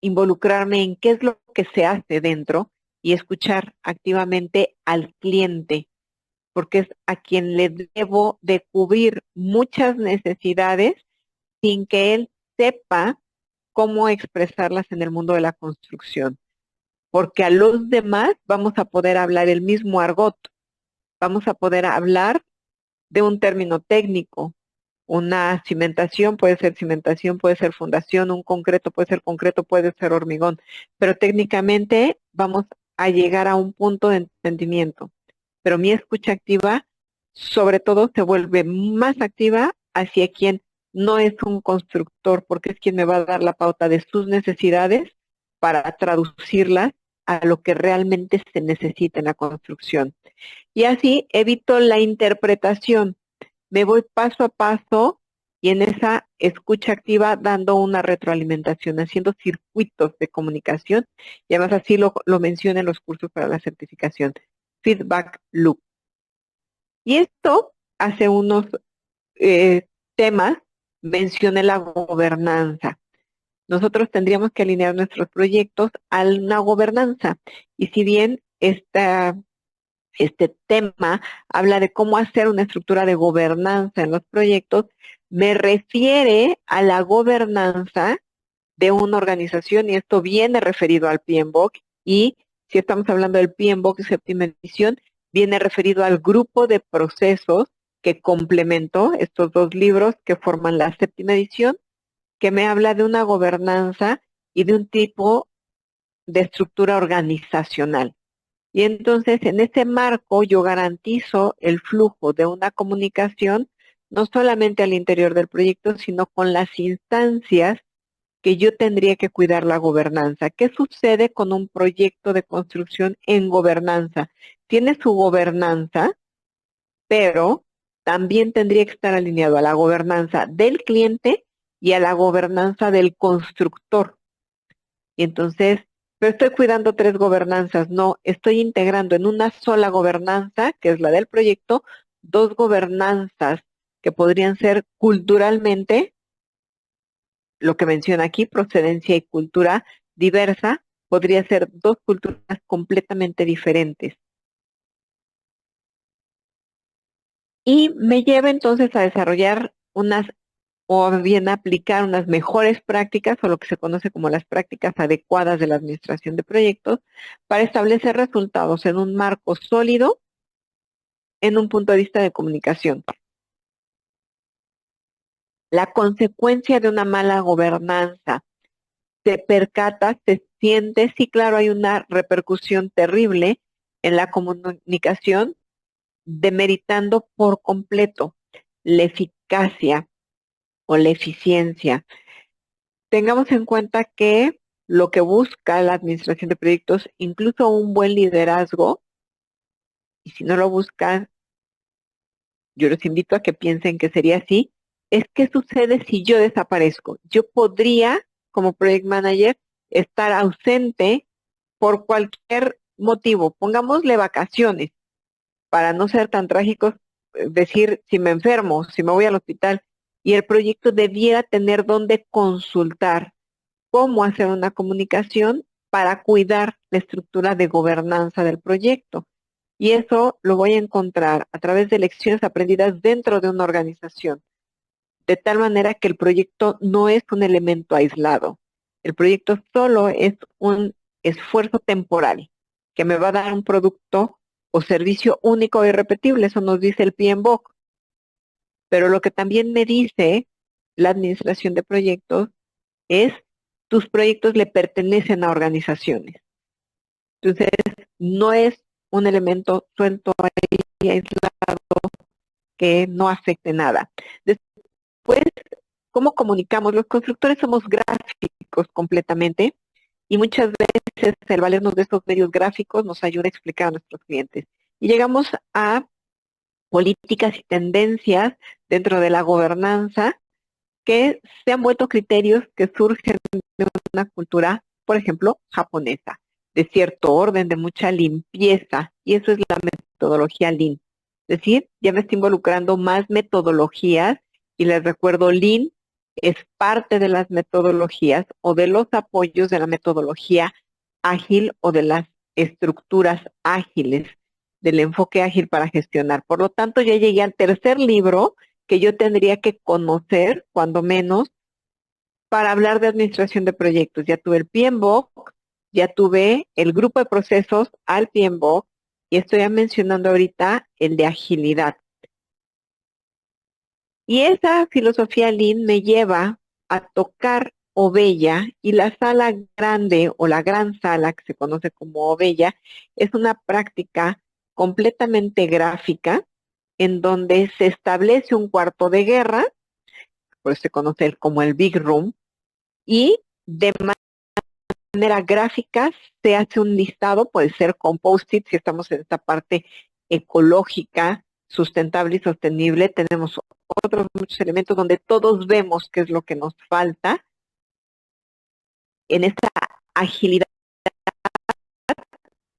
involucrarme en qué es lo que se hace dentro y escuchar activamente al cliente, porque es a quien le debo de cubrir muchas necesidades sin que él sepa cómo expresarlas en el mundo de la construcción. Porque a los demás vamos a poder hablar el mismo argot, vamos a poder hablar de un término técnico. Una cimentación puede ser fundación, un concreto puede ser hormigón, pero técnicamente vamos a llegar a un punto de entendimiento. Pero mi escucha activa, sobre todo, se vuelve más activa hacia quien no es un constructor, porque es quien me va a dar la pauta de sus necesidades para traducirlas a lo que realmente se necesita en la construcción. Y así evito la interpretación. Me voy paso a paso y en esa escucha activa dando una retroalimentación, haciendo circuitos de comunicación, y además así lo menciono en los cursos para la certificación, feedback loop. Y esto hace unos temas, mencioné la gobernanza. Nosotros tendríamos que alinear nuestros proyectos a una gobernanza. Y si bien este tema habla de cómo hacer una estructura de gobernanza en los proyectos, me refiere a la gobernanza de una organización y esto viene referido al PMBOK y si estamos hablando del PMBOK séptima edición, viene referido al grupo de procesos que complementó estos dos libros que forman la séptima edición, que me habla de una gobernanza y de un tipo de estructura organizacional. Y entonces en ese marco yo garantizo el flujo de una comunicación no solamente al interior del proyecto, sino con las instancias que yo tendría que cuidar la gobernanza. ¿Qué sucede con un proyecto de construcción en gobernanza? Tiene su gobernanza, pero también tendría que estar alineado a la gobernanza del cliente y a la gobernanza del constructor. Y entonces, no estoy cuidando tres gobernanzas, no, estoy integrando en una sola gobernanza, que es la del proyecto, dos gobernanzas que podrían ser culturalmente, lo que menciona aquí, procedencia y cultura diversa, podría ser dos culturas completamente diferentes. Y me lleva entonces a desarrollar unas, o bien aplicar unas mejores prácticas, o lo que se conoce como las prácticas adecuadas de la administración de proyectos, para establecer resultados en un marco sólido, en un punto de vista de comunicación. La consecuencia de una mala gobernanza, se percata, se siente, sí, claro, hay una repercusión terrible en la comunicación, demeritando por completo la eficacia o la eficiencia. Tengamos en cuenta que lo que busca la administración de proyectos, incluso un buen liderazgo, y si no lo buscan, yo los invito a que piensen que sería así, es qué sucede si yo desaparezco. Yo podría, como project manager, estar ausente por cualquier motivo. Pongámosle vacaciones, para no ser tan trágicos, decir si me enfermo, si me voy al hospital, y el proyecto debiera tener donde consultar cómo hacer una comunicación para cuidar la estructura de gobernanza del proyecto. Y eso lo voy a encontrar a través de lecciones aprendidas dentro de una organización, de tal manera que el proyecto no es un elemento aislado. El proyecto solo es un esfuerzo temporal que me va a dar un producto o servicio único e irrepetible, eso nos dice el PMBOK. Pero lo que también me dice la administración de proyectos es tus proyectos le pertenecen a organizaciones. Entonces, no es un elemento suelto y aislado que no afecte nada. Después, ¿cómo comunicamos? Los constructores somos gráficos completamente y muchas veces el valernos de estos medios gráficos nos ayuda a explicar a nuestros clientes. Y llegamos a políticas y tendencias dentro de la gobernanza que se han vuelto criterios que surgen de una cultura, por ejemplo, japonesa, de cierto orden, de mucha limpieza, y eso es la metodología Lean. Es decir, ya me estoy involucrando más metodologías, y les recuerdo, Lean es parte de las metodologías o de los apoyos de la metodología ágil o de las estructuras ágiles, del enfoque ágil para gestionar. Por lo tanto, ya llegué al tercer libro que yo tendría que conocer, cuando menos, para hablar de administración de proyectos. Ya tuve el PMBOK, ya tuve el grupo de procesos al PMBOK y estoy mencionando ahorita el de agilidad. Y esa filosofía Lean me lleva a tocar Ovella, y la sala grande o la gran sala que se conoce como Ovella es una práctica completamente gráfica en donde se establece un cuarto de guerra, por eso se conoce como el Big Room, y de manera gráfica se hace un listado, puede ser con post-it, si estamos en esta parte ecológica, sustentable y sostenible, tenemos otros muchos elementos donde todos vemos qué es lo que nos falta en esta agilidad.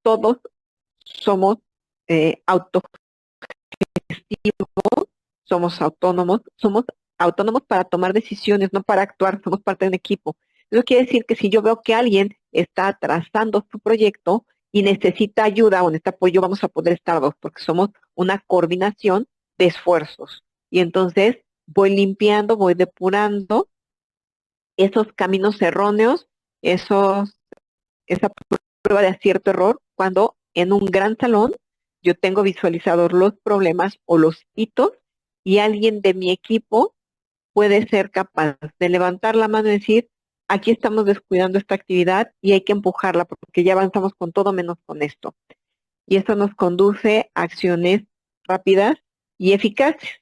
Todos somos autogestivos, somos autónomos para tomar decisiones, no para actuar, somos parte de un equipo. Eso quiere decir que si yo veo que alguien está trazando su proyecto y necesita ayuda o necesita apoyo, vamos a poder estar dos, porque somos una coordinación de esfuerzos. Y entonces voy limpiando, voy depurando esos caminos erróneos, esa prueba de acierto error, cuando en un gran salón yo tengo visualizados los problemas o los hitos y alguien de mi equipo puede ser capaz de levantar la mano y decir, aquí estamos descuidando esta actividad y hay que empujarla porque ya avanzamos con todo menos con esto. Y esto nos conduce a acciones rápidas y eficaces,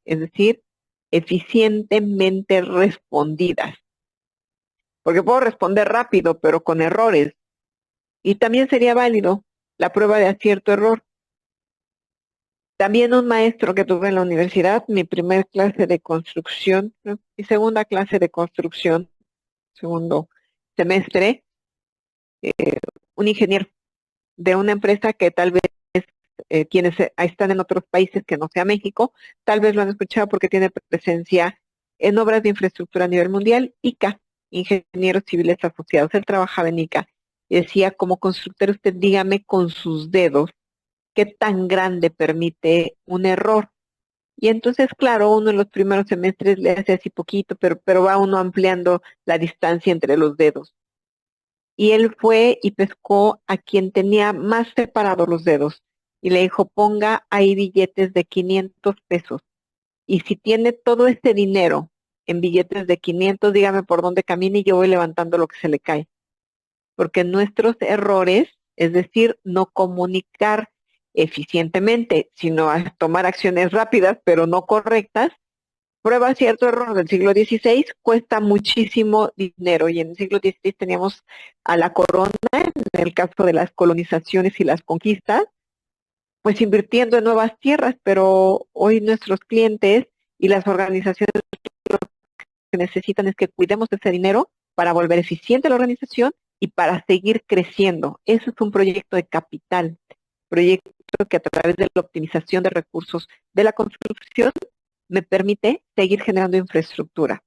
es decir, eficientemente respondidas. Porque puedo responder rápido, pero con errores. Y también sería válido la prueba de acierto-error. También un maestro que tuve en la universidad, mi primer clase de construcción, mi segunda clase de construcción, segundo semestre, un ingeniero de una empresa que tal vez quienes están en otros países que no sea México, tal vez lo han escuchado porque tiene presencia en obras de infraestructura a nivel mundial, ICA, Ingenieros Civiles Asociados. Él trabajaba en ICA y decía, como constructor, usted dígame con sus dedos qué tan grande permite un error. Y entonces, claro, uno en los primeros semestres le hace así poquito, pero va uno ampliando la distancia entre los dedos. Y él fue y pescó a quien tenía más separados los dedos y le dijo, ponga ahí billetes de 500 pesos. Y si tiene todo este dinero en billetes de 500, dígame por dónde camine y yo voy levantando lo que se le cae. Porque nuestros errores, es decir, no comunicar eficientemente, sino a tomar acciones rápidas pero no correctas, prueba cierto error del siglo XVI, cuesta muchísimo dinero. Y en el siglo XVI teníamos a la corona, en el caso de las colonizaciones y las conquistas, pues invirtiendo en nuevas tierras, pero hoy nuestros clientes y las organizaciones lo que necesitan es que cuidemos ese dinero para volver eficiente la organización y para seguir creciendo. Eso es un proyecto de capital, proyecto que a través de la optimización de recursos de la construcción me permite seguir generando infraestructura.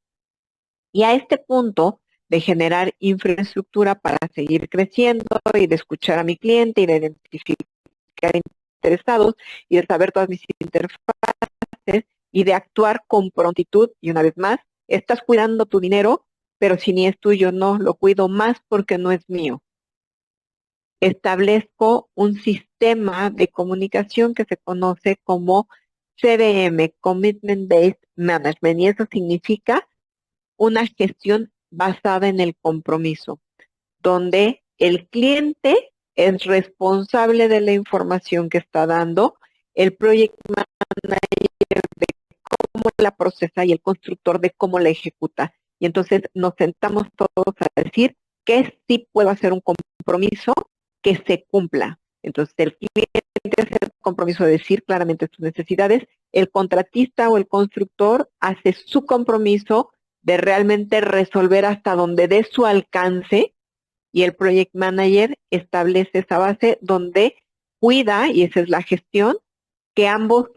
Y a este punto de generar infraestructura para seguir creciendo y de escuchar a mi cliente y de identificar interesados y de saber todas mis interfaces y de actuar con prontitud, y una vez más, estás cuidando tu dinero, pero si ni es tuyo, no, lo cuido más porque no es mío. Establezco un sistema de comunicación que se conoce como CBM, Commitment Based Management, y eso significa una gestión basada en el compromiso, donde el cliente es responsable de la información que está dando, el project manager de cómo la procesa y el constructor de cómo la ejecuta. Y entonces nos sentamos todos a decir que sí puedo hacer un compromiso que se cumpla. Entonces el cliente hace el compromiso de decir claramente sus necesidades, el contratista o el constructor hace su compromiso de realmente resolver hasta donde dé su alcance, y el project manager establece esa base donde cuida, y esa es la gestión, que ambos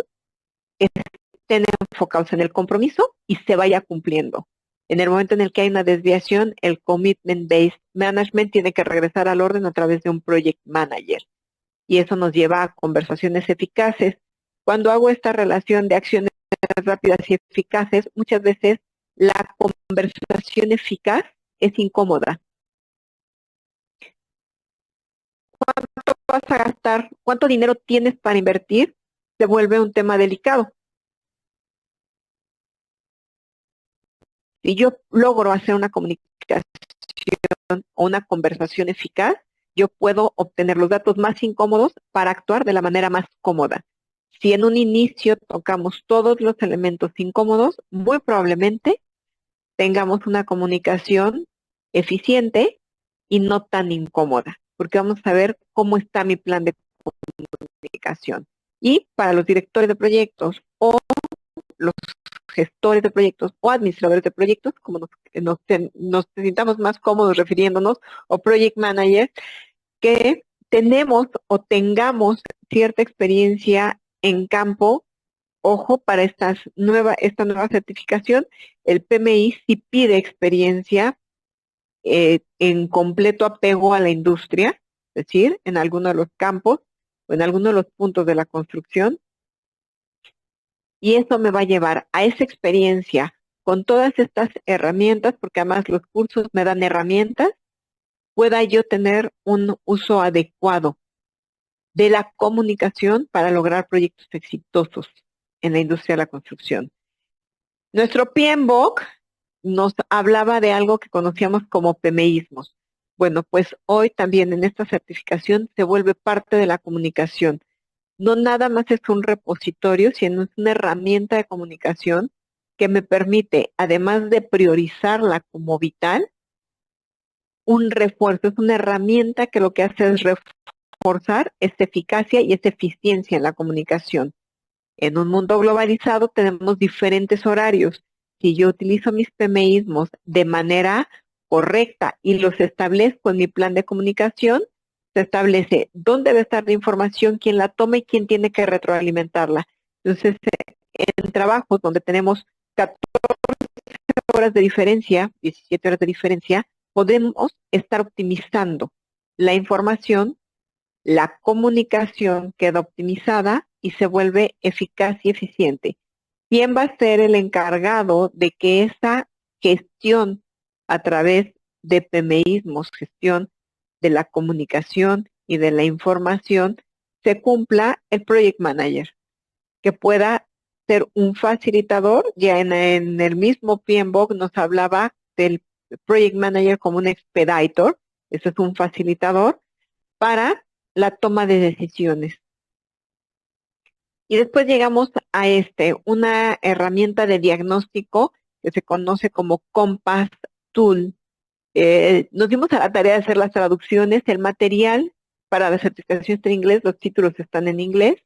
estén enfocados en el compromiso y se vaya cumpliendo. En el momento en el que hay una desviación, el commitment-based management tiene que regresar al orden a través de un project manager. Y eso nos lleva a conversaciones eficaces. Cuando hago esta relación de acciones rápidas y eficaces, muchas veces la conversación eficaz es incómoda. ¿Cuánto vas a gastar? ¿Cuánto dinero tienes para invertir? Se vuelve un tema delicado. Si yo logro hacer una comunicación o una conversación eficaz, yo puedo obtener los datos más incómodos para actuar de la manera más cómoda. Si en un inicio tocamos todos los elementos incómodos, muy probablemente tengamos una comunicación eficiente y no tan incómoda, porque vamos a ver cómo está mi plan de comunicación. Y para los directores de proyectos o los gestores de proyectos o administradores de proyectos, como nos sintamos más cómodos refiriéndonos, o project manager, que tenemos o tengamos cierta experiencia en campo. Ojo, para esta nueva certificación, el PMI sí pide experiencia en completo apego a la industria, es decir, en alguno de los campos o en alguno de los puntos de la construcción, y eso me va a llevar a esa experiencia con todas estas herramientas, porque además los cursos me dan herramientas, pueda yo tener un uso adecuado de la comunicación para lograr proyectos exitosos en la industria de la construcción. Nuestro PMBOK nos hablaba de algo que conocíamos como PMIsmos. Bueno, pues hoy también en esta certificación se vuelve parte de la comunicación. No nada más es un repositorio, sino es una herramienta de comunicación que me permite, además de priorizarla como vital, un refuerzo. Es una herramienta que lo que hace es reforzar esta eficacia y esta eficiencia en la comunicación. En un mundo globalizado tenemos diferentes horarios. Si yo utilizo mis PMIsmos de manera correcta y los establezco en mi plan de comunicación, se establece dónde debe estar la información, quién la toma y quién tiene que retroalimentarla. Entonces, en trabajos donde tenemos 14 horas de diferencia, 17 horas de diferencia, podemos estar optimizando la información, la comunicación queda optimizada y se vuelve eficaz y eficiente. ¿Quién va a ser el encargado de que esa gestión a través de PMIsmos, gestión de la comunicación y de la información, se cumpla? El Project Manager, que pueda ser un facilitador? Ya en el mismo PMBOK nos hablaba del Project Manager como un expeditor, eso es un facilitador, para la toma de decisiones. Y después llegamos a una herramienta de diagnóstico que se conoce como Compass Tool. Nos dimos a la tarea de hacer las traducciones, el material para la certificación está en inglés, los títulos están en inglés.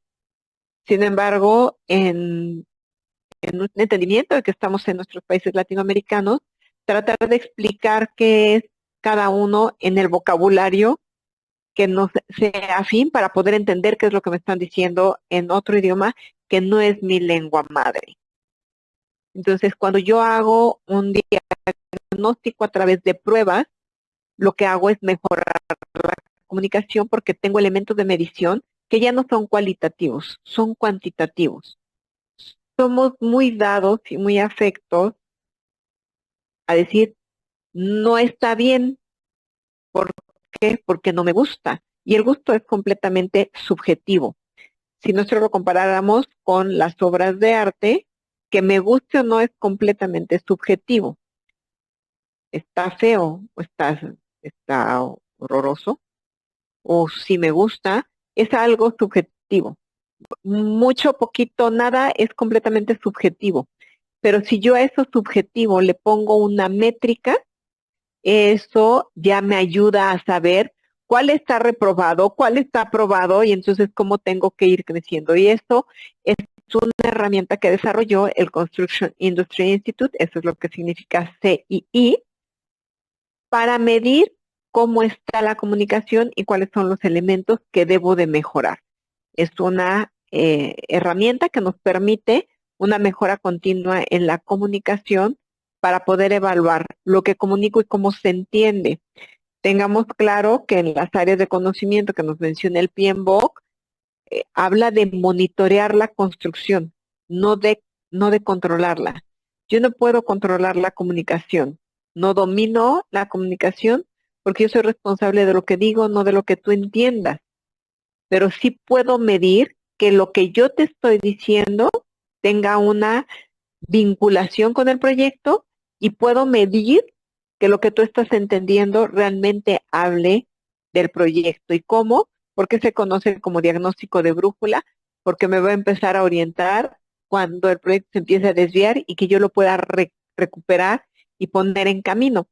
Sin embargo, en un entendimiento de que estamos en nuestros países latinoamericanos, tratar de explicar qué es cada uno en el vocabulario que nos sea afín para poder entender qué es lo que me están diciendo en otro idioma que no es mi lengua madre. Entonces, cuando yo hago un diagnóstico a través de pruebas, lo que hago es mejorar la comunicación porque tengo elementos de medición que ya no son cualitativos, son cuantitativos. Somos muy dados y muy afectos a decir, no está bien. ¿Por qué? Porque no me gusta. Y el gusto es completamente subjetivo. Si nosotros lo comparáramos con las obras de arte, que me guste o no es completamente subjetivo. Está feo o está horroroso, o si me gusta, es algo subjetivo. Mucho, poquito, nada es completamente subjetivo. Pero si yo a eso subjetivo le pongo una métrica, eso ya me ayuda a saber cuál está reprobado, cuál está aprobado y entonces cómo tengo que ir creciendo. Y esto es una herramienta que desarrolló el Construction Industry Institute, eso es lo que significa CII, para medir cómo está la comunicación y cuáles son los elementos que debo de mejorar. Es una herramienta que nos permite una mejora continua en la comunicación para poder evaluar lo que comunico y cómo se entiende. Tengamos claro que en las áreas de conocimiento que nos menciona el PMBOK, habla de monitorear la construcción, no de controlarla. Yo no puedo controlar la comunicación, no domino la comunicación porque yo soy responsable de lo que digo, no de lo que tú entiendas. Pero sí puedo medir que lo que yo te estoy diciendo tenga una vinculación con el proyecto y puedo medir que lo que tú estás entendiendo realmente hable del proyecto. ¿Y cómo? Porque se conoce como diagnóstico de brújula, porque me va a empezar a orientar cuando el proyecto se empiece a desviar y que yo lo pueda recuperar y poner en camino.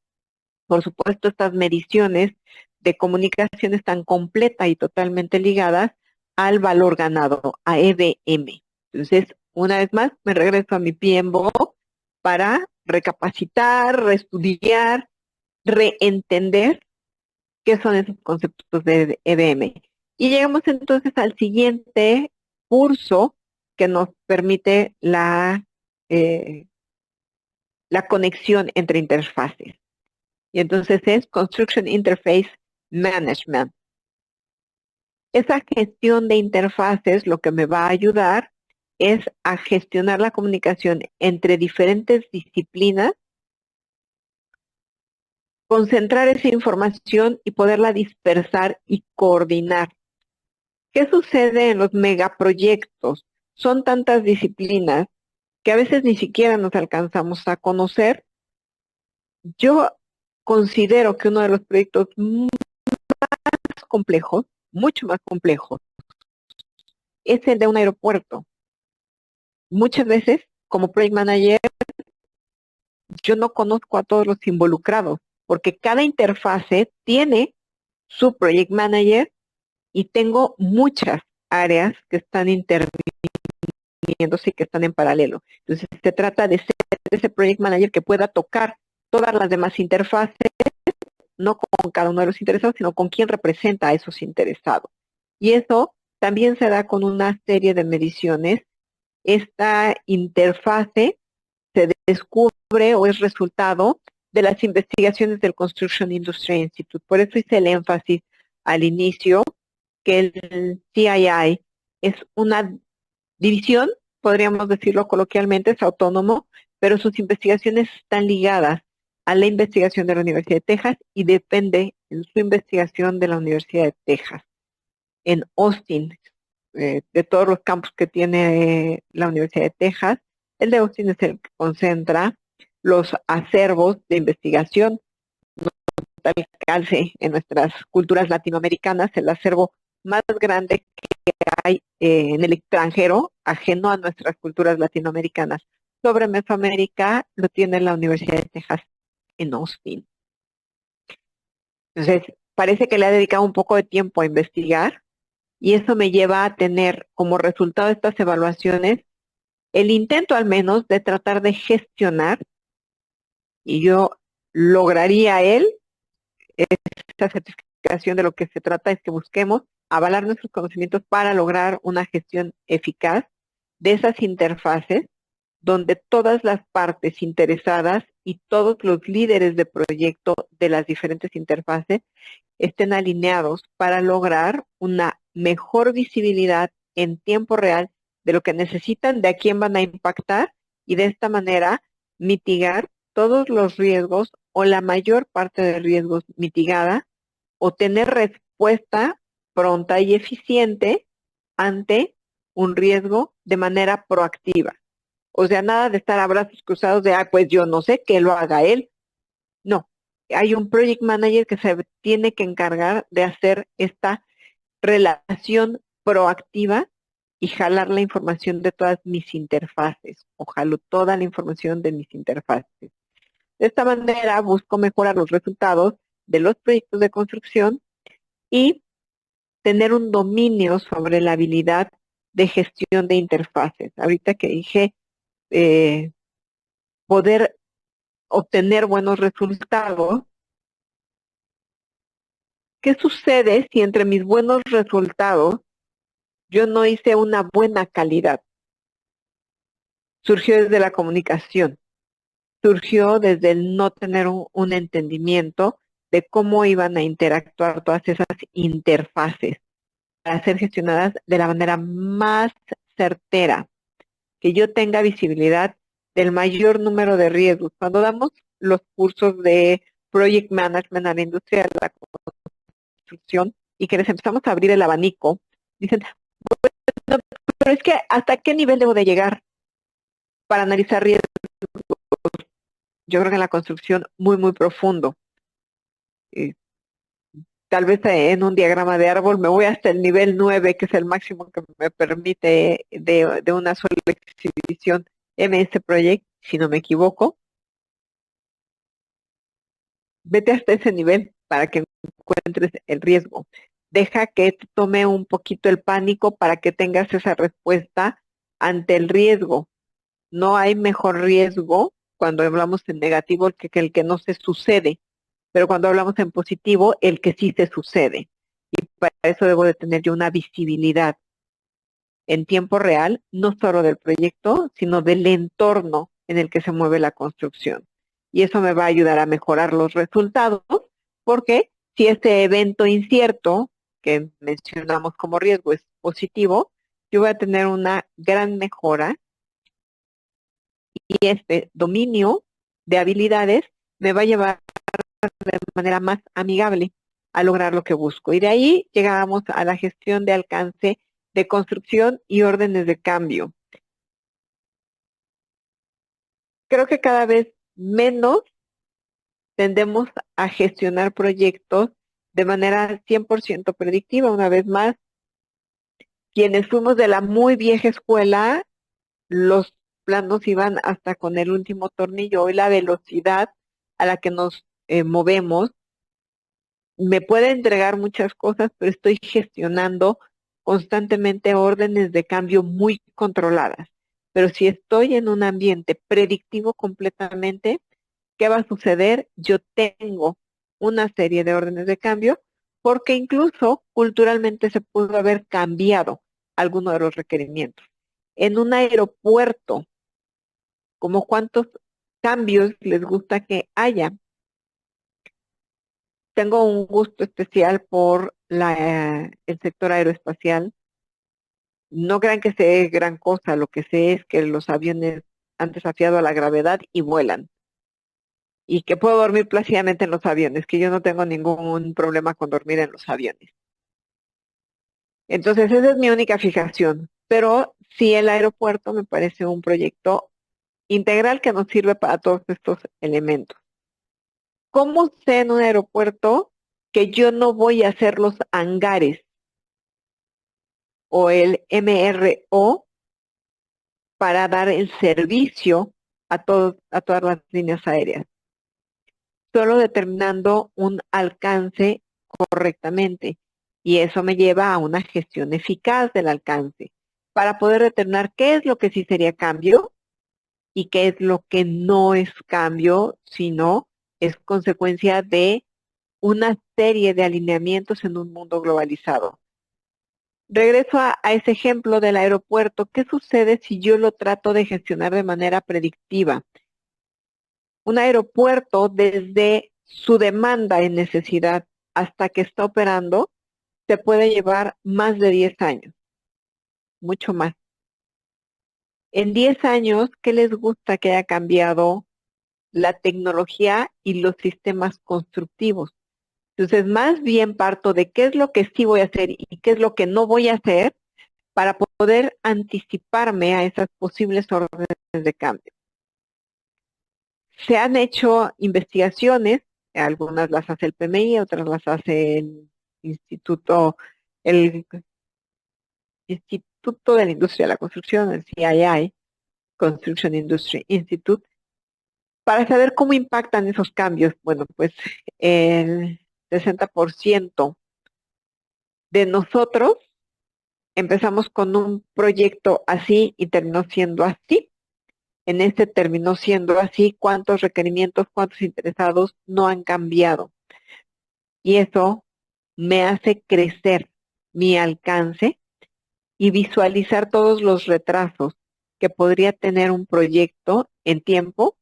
Por supuesto, estas mediciones de comunicación están completas y totalmente ligadas al valor ganado, a EVM. Entonces, una vez más, me regreso a mi PMBOK para recapacitar, reestudiar, reentender qué son esos conceptos de EVM. Y llegamos entonces al siguiente curso que nos permite la conexión entre interfaces. Y entonces es Construction Interface Management. Esa gestión de interfaces lo que me va a ayudar es a gestionar la comunicación entre diferentes disciplinas, concentrar esa información y poderla dispersar y coordinar. ¿Qué sucede en los megaproyectos? Son tantas disciplinas que a veces ni siquiera nos alcanzamos a conocer. Yo considero que uno de los proyectos más complejos, mucho más complejos, es el de un aeropuerto. Muchas veces, como project manager, yo no conozco a todos los involucrados, porque cada interfase tiene su project manager y tengo muchas áreas que están interviniendo y que están en paralelo. Entonces, se trata de ser ese project manager que pueda tocar todas las demás interfaces, no con cada uno de los interesados, sino con quien representa a esos interesados. Y eso también se da con una serie de mediciones. Esta interfase se descubre o es resultado de las investigaciones del Construction Industry Institute. Por eso hice el énfasis al inicio que el CII es una división, podríamos decirlo coloquialmente, es autónomo, pero sus investigaciones están ligadas a la investigación de la Universidad de Texas y depende en su investigación de la Universidad de Texas. En Austin, de todos los campus que tiene la Universidad de Texas, el de Austin es el que concentra los acervos de investigación, tal calce en nuestras culturas latinoamericanas, el acervo más grande que hay en el extranjero, ajeno a nuestras culturas latinoamericanas. Sobre Mesoamérica lo tiene la Universidad de Texas en Austin. Entonces, parece que le ha dedicado un poco de tiempo a investigar y eso me lleva a tener como resultado de estas evaluaciones el intento al menos de tratar de gestionar, y yo lograría esa certificación. De lo que se trata es que busquemos avalar nuestros conocimientos para lograr una gestión eficaz de esas interfaces donde todas las partes interesadas y todos los líderes de proyecto de las diferentes interfaces estén alineados para lograr una mejor visibilidad en tiempo real de lo que necesitan, de a quién van a impactar y de esta manera mitigar todos los riesgos o la mayor parte de riesgos mitigada o tener respuesta pronta y eficiente ante un riesgo de manera proactiva. O sea, nada de estar a brazos cruzados de, pues yo no sé, que lo haga él. No, hay un project manager que se tiene que encargar de hacer esta relación proactiva y jalar la información de todas mis interfaces, o jalo toda la información de mis interfaces. De esta manera busco mejorar los resultados de los proyectos de construcción y tener un dominio sobre la habilidad de gestión de interfaces. Ahorita que dije poder obtener buenos resultados, ¿qué sucede si entre mis buenos resultados yo no hice una buena calidad? Surgió desde la comunicación, surgió desde el no tener un entendimiento de cómo iban a interactuar todas esas interfaces para ser gestionadas de la manera más certera, que yo tenga visibilidad del mayor número de riesgos. Cuando damos los cursos de Project Management a la industria de la construcción y que les empezamos a abrir el abanico, dicen, bueno, pero es que ¿hasta qué nivel debo de llegar para analizar riesgos? Yo creo que en la construcción muy, muy profundo. Eh, Tal vez en un diagrama de árbol me voy hasta el nivel 9, que es el máximo que me permite de una sola exhibición MS Project, si no me equivoco. vete hasta ese nivel para que encuentres el riesgo. Deja que te tome un poquito el pánico para que tengas esa respuesta ante el riesgo. No hay mejor riesgo cuando hablamos en negativo que el que no se sucede, pero cuando hablamos en positivo, el que sí se sucede. Y para eso debo de tener yo una visibilidad en tiempo real, no solo del proyecto, sino del entorno en el que se mueve la construcción. Y eso me va a ayudar a mejorar los resultados, porque si este evento incierto que mencionamos como riesgo es positivo, yo voy a tener una gran mejora y este dominio de habilidades me va a llevar de manera más amigable a lograr lo que busco. Y de ahí llegamos a la gestión de alcance de construcción y órdenes de cambio. Creo que cada vez menos tendemos a gestionar proyectos de manera 100% predictiva. Una vez más, quienes fuimos de la muy vieja escuela, los planos iban hasta con el último tornillo. Hoy la velocidad a la que nos movemos me puede entregar muchas cosas, pero estoy gestionando constantemente órdenes de cambio muy controladas. Pero si estoy en un ambiente predictivo completamente, ¿qué va a suceder? Yo tengo una serie de órdenes de cambio porque incluso culturalmente se pudo haber cambiado alguno de los requerimientos. En un aeropuerto, ¿como cuántos cambios les gusta que haya? Tengo un gusto especial por el sector aeroespacial. No crean que sé gran cosa, lo que sé es que los aviones han desafiado a la gravedad y vuelan. Y que puedo dormir plácidamente en los aviones, que yo no tengo ningún problema con dormir en los aviones. Entonces, esa es mi única fijación. Pero sí, el aeropuerto me parece un proyecto integral que nos sirve para todos estos elementos. ¿Cómo sé en un aeropuerto que yo no voy a hacer los hangares o el MRO para dar el servicio a todas las líneas aéreas? Solo determinando un alcance correctamente. Y eso me lleva a una gestión eficaz del alcance para poder determinar qué es lo que sí sería cambio y qué es lo que no es cambio, sino es consecuencia de una serie de alineamientos en un mundo globalizado. Regreso a ese ejemplo del aeropuerto. ¿Qué sucede si yo lo trato de gestionar de manera predictiva? Un aeropuerto, desde su demanda en necesidad hasta que está operando, se puede llevar más de 10 años, mucho más. En 10 años, ¿qué les gusta que haya cambiado la tecnología y los sistemas constructivos? Entonces, más bien parto de qué es lo que sí voy a hacer y qué es lo que no voy a hacer para poder anticiparme a esas posibles órdenes de cambio. Se han hecho investigaciones, algunas las hace el PMI, otras las hace el Instituto de la Industria de la Construcción, el CII, Construction Industry Institute, para saber cómo impactan esos cambios. Bueno, pues el 60% de nosotros empezamos con un proyecto así y terminó siendo así. En este terminó siendo así, cuántos requerimientos, cuántos interesados no han cambiado. Y eso me hace crecer mi alcance y visualizar todos los retrasos que podría tener un proyecto en tiempo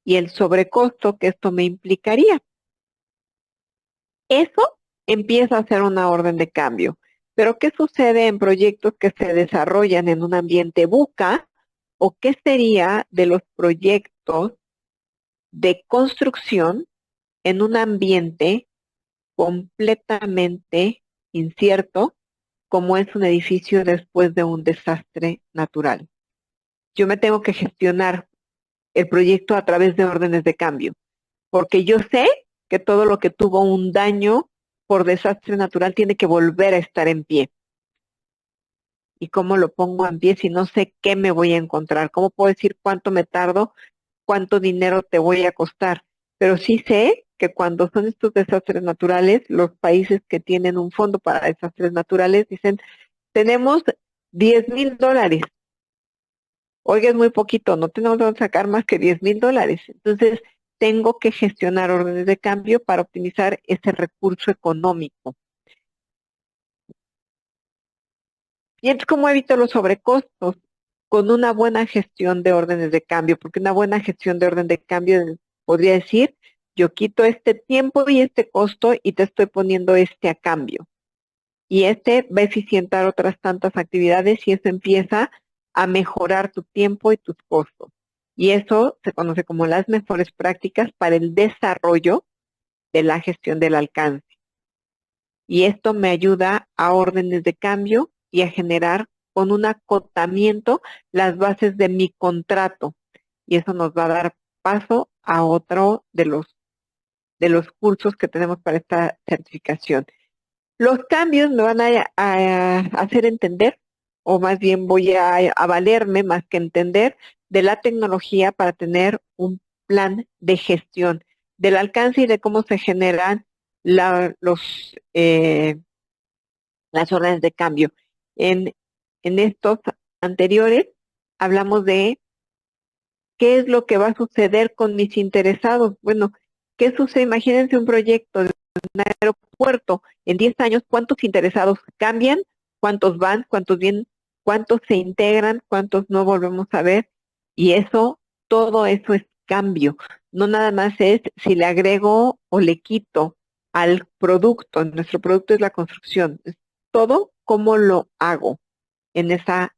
y el sobrecosto que esto me implicaría. Eso empieza a ser una orden de cambio. Pero ¿qué sucede en proyectos que se desarrollan en un ambiente VUCA? ¿O qué sería de los proyectos de construcción en un ambiente completamente incierto como es un edificio después de un desastre natural? Yo me tengo que gestionar el proyecto a través de órdenes de cambio, porque yo sé que todo lo que tuvo un daño por desastre natural tiene que volver a estar en pie. ¿Y cómo lo pongo en pie si no sé qué me voy a encontrar? ¿Cómo puedo decir cuánto me tardo, cuánto dinero te voy a costar? Pero sí sé que cuando son estos desastres naturales, los países que tienen un fondo para desastres naturales dicen, tenemos $10,000. Oiga, es muy poquito, no tenemos que sacar más que $10,000. Entonces, tengo que gestionar órdenes de cambio para optimizar ese recurso económico. Y es como evito los sobrecostos con una buena gestión de órdenes de cambio, porque una buena gestión de orden de cambio podría decir, yo quito este tiempo y este costo y te estoy poniendo este a cambio. Y este va a eficientar otras tantas actividades y eso empieza a mejorar tu tiempo y tus costos. Y eso se conoce como las mejores prácticas para el desarrollo de la gestión del alcance. Y esto me ayuda a órdenes de cambio y a generar con un acotamiento las bases de mi contrato. Y eso nos va a dar paso a otro de los cursos que tenemos para esta certificación. Los cambios me van a hacer entender, o más bien voy a valerme más que entender, de la tecnología para tener un plan de gestión del alcance y de cómo se generan las órdenes de cambio. En estos anteriores hablamos de qué es lo que va a suceder con mis interesados. Bueno, ¿qué sucede? Imagínense un proyecto de un aeropuerto. En 10 años, ¿cuántos interesados cambian? ¿Cuántos van? ¿Cuántos vienen? ¿Cuántos se integran? ¿Cuántos no volvemos a ver? Y eso, todo eso es cambio. No nada más es si le agrego o le quito al producto. Nuestro producto es la construcción. Es todo cómo lo hago en esa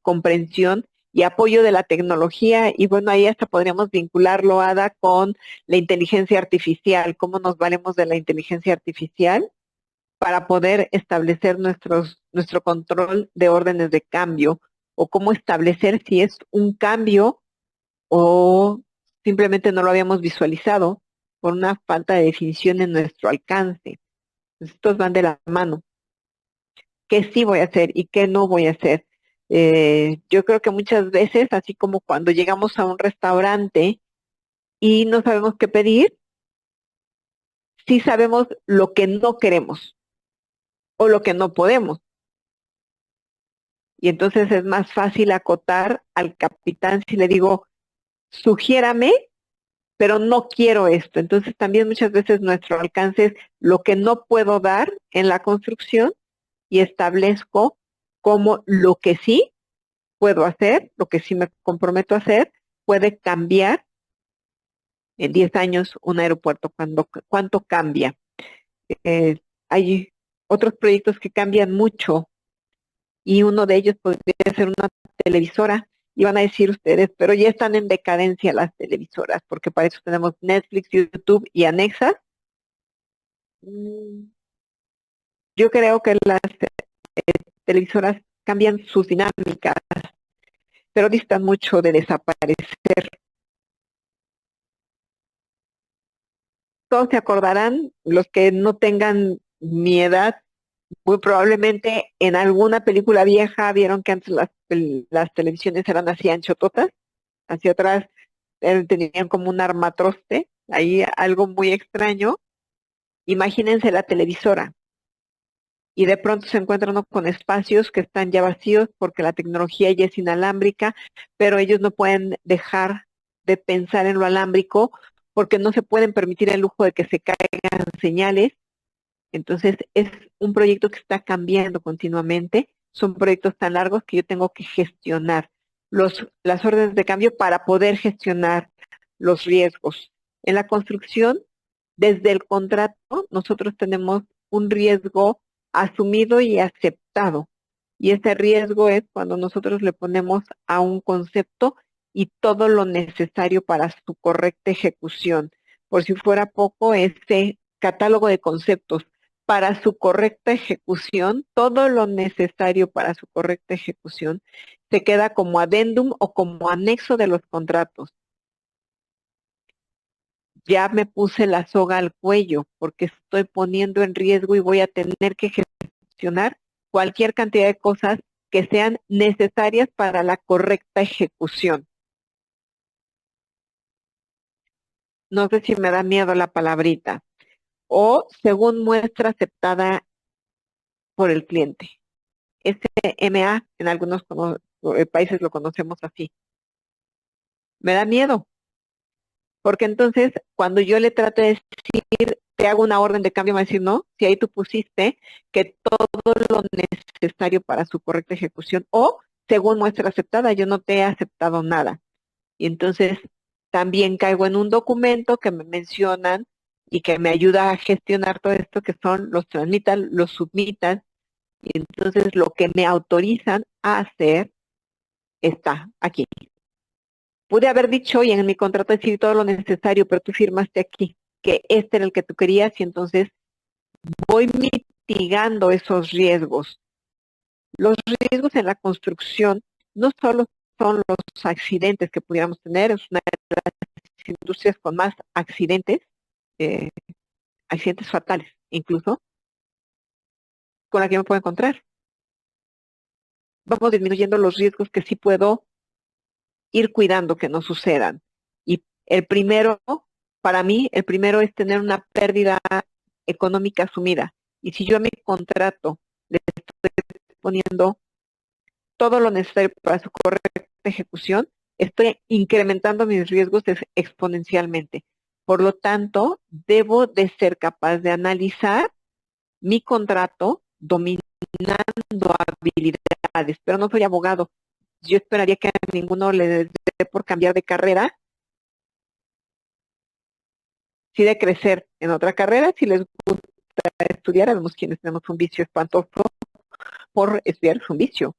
comprensión y apoyo de la tecnología. Y bueno, ahí hasta podríamos vincularlo, Ada, con la inteligencia artificial, cómo nos valemos de la inteligencia artificial para poder establecer nuestro control de órdenes de cambio o cómo establecer si es un cambio o simplemente no lo habíamos visualizado por una falta de definición en nuestro alcance. Estos van de la mano. ¿Qué sí voy a hacer y qué no voy a hacer? Yo creo que muchas veces, así como cuando llegamos a un restaurante y no sabemos qué pedir, sí sabemos lo que no queremos o lo que no podemos. Y entonces es más fácil acotar al capitán si le digo, sugiérame, pero no quiero esto. Entonces también muchas veces nuestro alcance es lo que no puedo dar en la construcción y establezco como lo que sí puedo hacer, lo que sí me comprometo a hacer, puede cambiar en 10 años un aeropuerto, cuánto cambia. Hay otros proyectos que cambian mucho y uno de ellos podría ser una televisora. Y van a decir ustedes, pero ya están en decadencia las televisoras, porque para eso tenemos Netflix, YouTube y anexas. Mm, Yo creo que las televisoras cambian sus dinámicas, pero distan mucho de desaparecer. Todos se acordarán, los que no tengan mi edad, muy probablemente en alguna película vieja vieron que antes las televisiones eran así anchototas, hacia atrás tenían como un armatroste, ahí algo muy extraño. Imagínense la televisora y de pronto se encuentran uno con espacios que están ya vacíos porque la tecnología ya es inalámbrica, pero ellos no pueden dejar de pensar en lo alámbrico porque no se pueden permitir el lujo de que se caigan señales. Entonces es un proyecto que está cambiando continuamente. Son proyectos tan largos que yo tengo que gestionar las órdenes de cambio para poder gestionar los riesgos. En la construcción, desde el contrato, nosotros tenemos un riesgo asumido y aceptado. Y ese riesgo es cuando nosotros le ponemos a un concepto y todo lo necesario para su correcta ejecución. Por si fuera poco, ese catálogo de conceptos para su correcta ejecución, todo lo necesario para su correcta ejecución, se queda como adendum o como anexo de los contratos. Ya me puse la soga al cuello porque estoy poniendo en riesgo y voy a tener que gestionar cualquier cantidad de cosas que sean necesarias para la correcta ejecución. no sé si me da miedo la palabrita, o según muestra aceptada por el cliente. SMA, en algunos países lo conocemos así. Me da miedo, porque entonces cuando yo le trato de decir, te hago una orden de cambio, me va a decir, no, si ahí tú pusiste que todo lo necesario para su correcta ejecución, o según muestra aceptada, yo no te he aceptado nada. Y entonces también caigo en un documento que me mencionan y que me ayuda a gestionar todo esto, que son los transmitan, los submitan, y entonces lo que me autorizan a hacer está aquí. Pude haber dicho y en mi contrato decir todo lo necesario, pero tú firmaste aquí que este era el que tú querías y entonces voy mitigando esos riesgos. Los riesgos en la construcción no solo son los accidentes que pudiéramos tener, es una de las industrias con más accidentes, eh, accidentes fatales incluso, con la que me puedo encontrar. Vamos disminuyendo los riesgos que sí puedo ir cuidando que no sucedan. Y el primero, para mí, el primero es tener una pérdida económica asumida. Y si yo a mi contrato le estoy poniendo todo lo necesario para su correcta ejecución, estoy incrementando mis riesgos exponencialmente. Por lo tanto, debo de ser capaz de analizar mi contrato dominando habilidades, pero no soy abogado. Yo esperaría que a ninguno le dé por cambiar de carrera, sí de crecer en otra carrera, si les gusta estudiar, vemos quienes tenemos un vicio espantoso por estudiar, es un vicio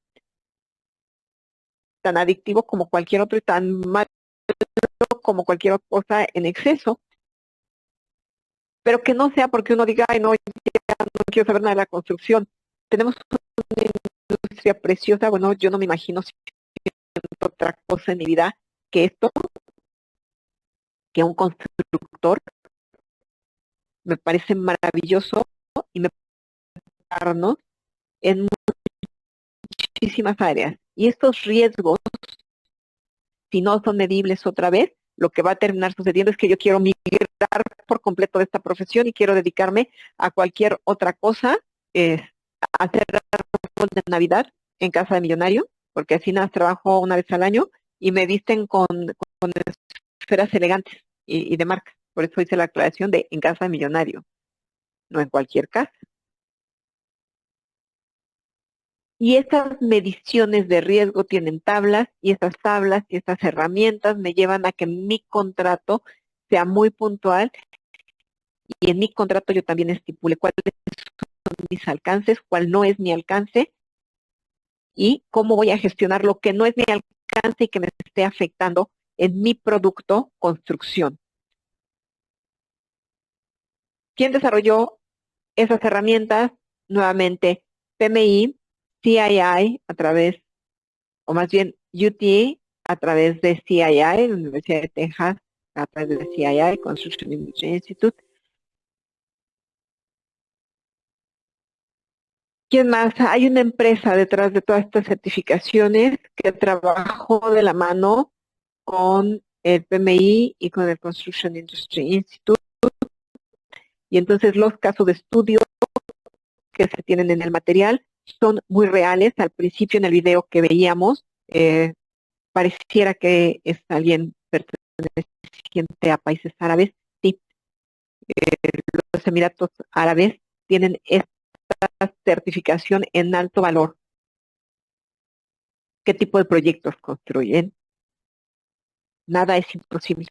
tan adictivo como cualquier otro y tan malo como cualquier otra cosa en exceso, pero que no sea porque uno diga, ay no, ya no quiero saber nada de la construcción. Tenemos una industria preciosa, bueno, yo no me imagino otra cosa en mi vida que esto, que un constructor, me parece maravilloso y me parece en muchísimas áreas. Y estos riesgos, si no son medibles otra vez, lo que va a terminar sucediendo es que yo quiero migrar por completo de esta profesión y quiero dedicarme a cualquier otra cosa, a hacer árbol de Navidad en casa de millonario, porque así nada, trabajo una vez al año y me visten con esferas elegantes y de marca. Por eso hice la aclaración de en casa de millonario, no en cualquier casa. Y estas mediciones de riesgo tienen tablas y estas tablas y estas herramientas me llevan a que mi contrato sea muy puntual y en mi contrato yo también estipule cuáles son mis alcances, cuál no es mi alcance y cómo voy a gestionar lo que no es mi alcance y que me esté afectando en mi producto construcción. ¿Quién desarrolló esas herramientas? Nuevamente, PMI, CII a través, o más bien UT a través de CII, la Universidad de Texas, a través de CII, Construction Industry Institute. ¿Quién más? Hay una empresa detrás de todas estas certificaciones que trabajó de la mano con el PMI y con el Construction Industry Institute. Y entonces los casos de estudio que se tienen en el material son muy reales. Al principio en el video que veíamos, pareciera que es alguien perteneciente a países árabes. Sí, los Emiratos Árabes tienen esta certificación en alto valor. ¿Qué tipo de proyectos construyen? Nada es imposible.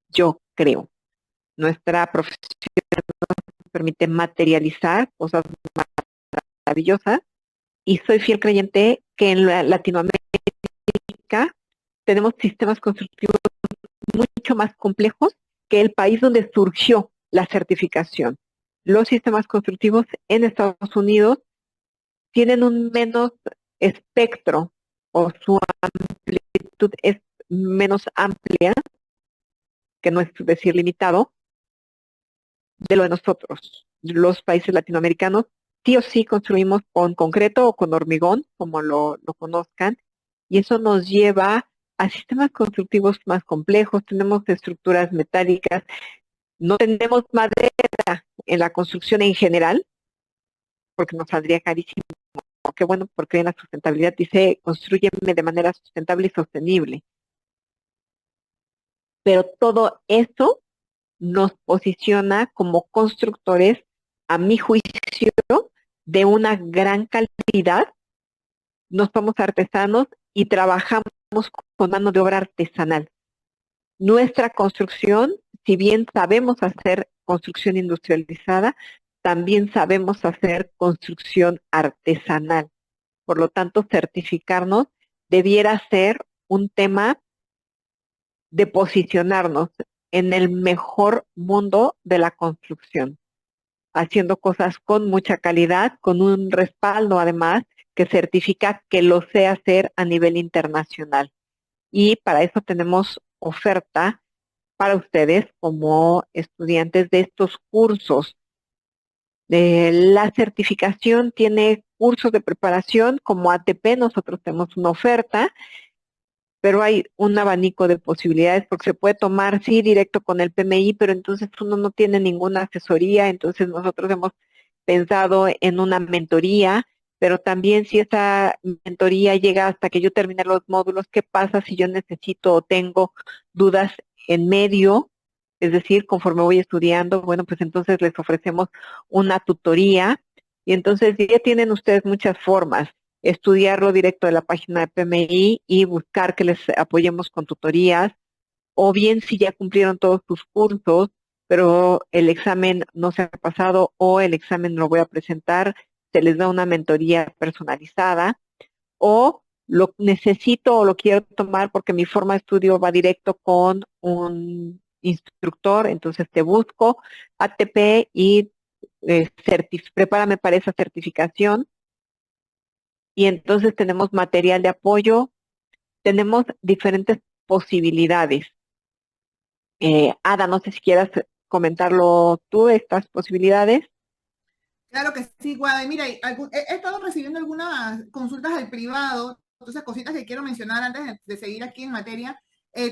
Yo creo. Nuestra profesión nos permite materializar cosas maravillosas y soy fiel creyente que en Latinoamérica tenemos sistemas constructivos mucho más complejos que el país donde surgió la certificación. Los sistemas constructivos en Estados Unidos tienen un menos espectro o su amplitud es menos amplia, que no es decir limitado, de lo de nosotros. Los países latinoamericanos sí o sí construimos con concreto o con hormigón, como lo conozcan, y eso nos lleva a sistemas constructivos más complejos, tenemos estructuras metálicas, no tenemos madera en la construcción en general, porque nos saldría carísimo. Qué bueno, porque en la sustentabilidad dice, construyeme de manera sustentable y sostenible. Pero todo eso nos posiciona como constructores, a mi juicio, de una gran calidad. No somos artesanos y trabajamos con mano de obra artesanal. Nuestra construcción, si bien sabemos hacer construcción industrializada, también sabemos hacer construcción artesanal. Por lo tanto, certificarnos debiera ser un tema de posicionarnos en el mejor mundo de la construcción, haciendo cosas con mucha calidad, con un respaldo además que certifica que lo sé hacer a nivel internacional. Y para eso tenemos oferta para ustedes como estudiantes de estos cursos. La certificación tiene cursos de preparación como ATP, nosotros tenemos una oferta, pero hay un abanico de posibilidades porque se puede tomar, sí, directo con el PMI, pero entonces uno no tiene ninguna asesoría, entonces nosotros hemos pensado en una mentoría, pero también si esa mentoría llega hasta que yo termine los módulos, ¿qué pasa si yo necesito o tengo dudas en medio? Es decir, conforme voy estudiando, bueno, pues entonces les ofrecemos una tutoría y entonces ya tienen ustedes muchas formas estudiarlo directo de la página de PMI y buscar que les apoyemos con tutorías, o bien si ya cumplieron todos sus cursos, pero el examen no se ha pasado o el examen lo voy a presentar, se les da una mentoría personalizada, o lo necesito o lo quiero tomar porque mi forma de estudio va directo con un instructor, entonces te busco ATP y prepárame para esa certificación y entonces tenemos material de apoyo, tenemos diferentes posibilidades. Ada, no sé si quieras comentarlo tú, estas posibilidades. Claro que sí, Guada. Mira, he estado recibiendo algunas consultas al privado, entonces cositas que quiero mencionar antes de seguir aquí en materia.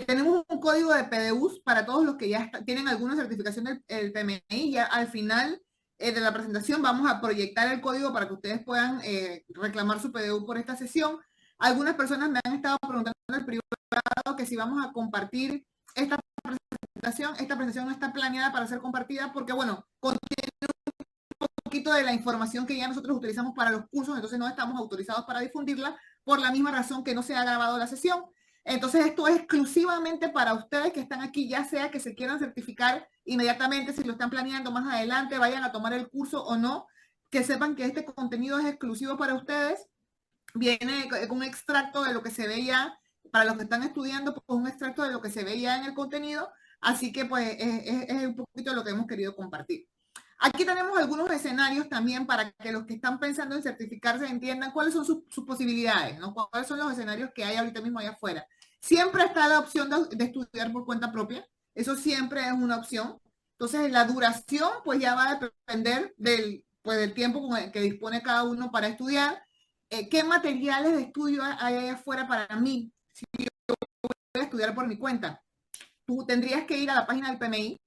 Tenemos un código de PDUs para todos los que ya tienen alguna certificación del PMI. Ya al final de la presentación vamos a proyectar el código para que ustedes puedan reclamar su PDU por esta sesión. Algunas personas me han estado preguntando al privado que si vamos a compartir esta presentación. Esta presentación no está planeada para ser compartida porque, bueno, poquito de la información que ya nosotros utilizamos para los cursos, entonces no estamos autorizados para difundirla por la misma razón que no se ha grabado la sesión. Entonces esto es exclusivamente para ustedes que están aquí, ya sea que se quieran certificar inmediatamente, si lo están planeando más adelante, vayan a tomar el curso o no, que sepan que este contenido es exclusivo para ustedes. Viene con un extracto de lo que se ve ya, para los que están estudiando, pues un extracto de lo que se ve ya en el contenido, así que pues es un poquito lo que hemos querido compartir. Aquí tenemos algunos escenarios también para que los que están pensando en certificarse entiendan cuáles son sus posibilidades, ¿no? Cuáles son los escenarios que hay ahorita mismo allá afuera. Siempre está la opción de estudiar por cuenta propia, eso siempre es una opción. Entonces, la duración, pues ya va a depender del tiempo con el que dispone cada uno para estudiar. ¿Qué materiales de estudio hay allá afuera para mí si yo voy a estudiar por mi cuenta? Tú tendrías que ir a la página del PMI,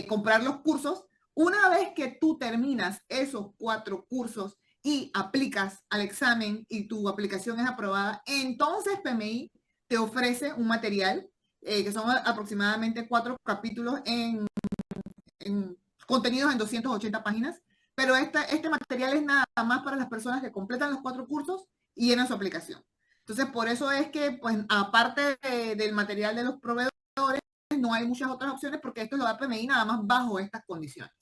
comprar los cursos. Una vez que tú terminas esos 4 cursos y aplicas al examen y tu aplicación es aprobada, entonces PMI te ofrece un material que son aproximadamente 4 capítulos en contenidos en 280 páginas, pero este material es nada más para las personas que completan los 4 cursos y llenan su aplicación. Entonces, por eso es que, pues, aparte del material de los proveedores, no hay muchas otras opciones porque esto lo da PMI nada más bajo estas condiciones.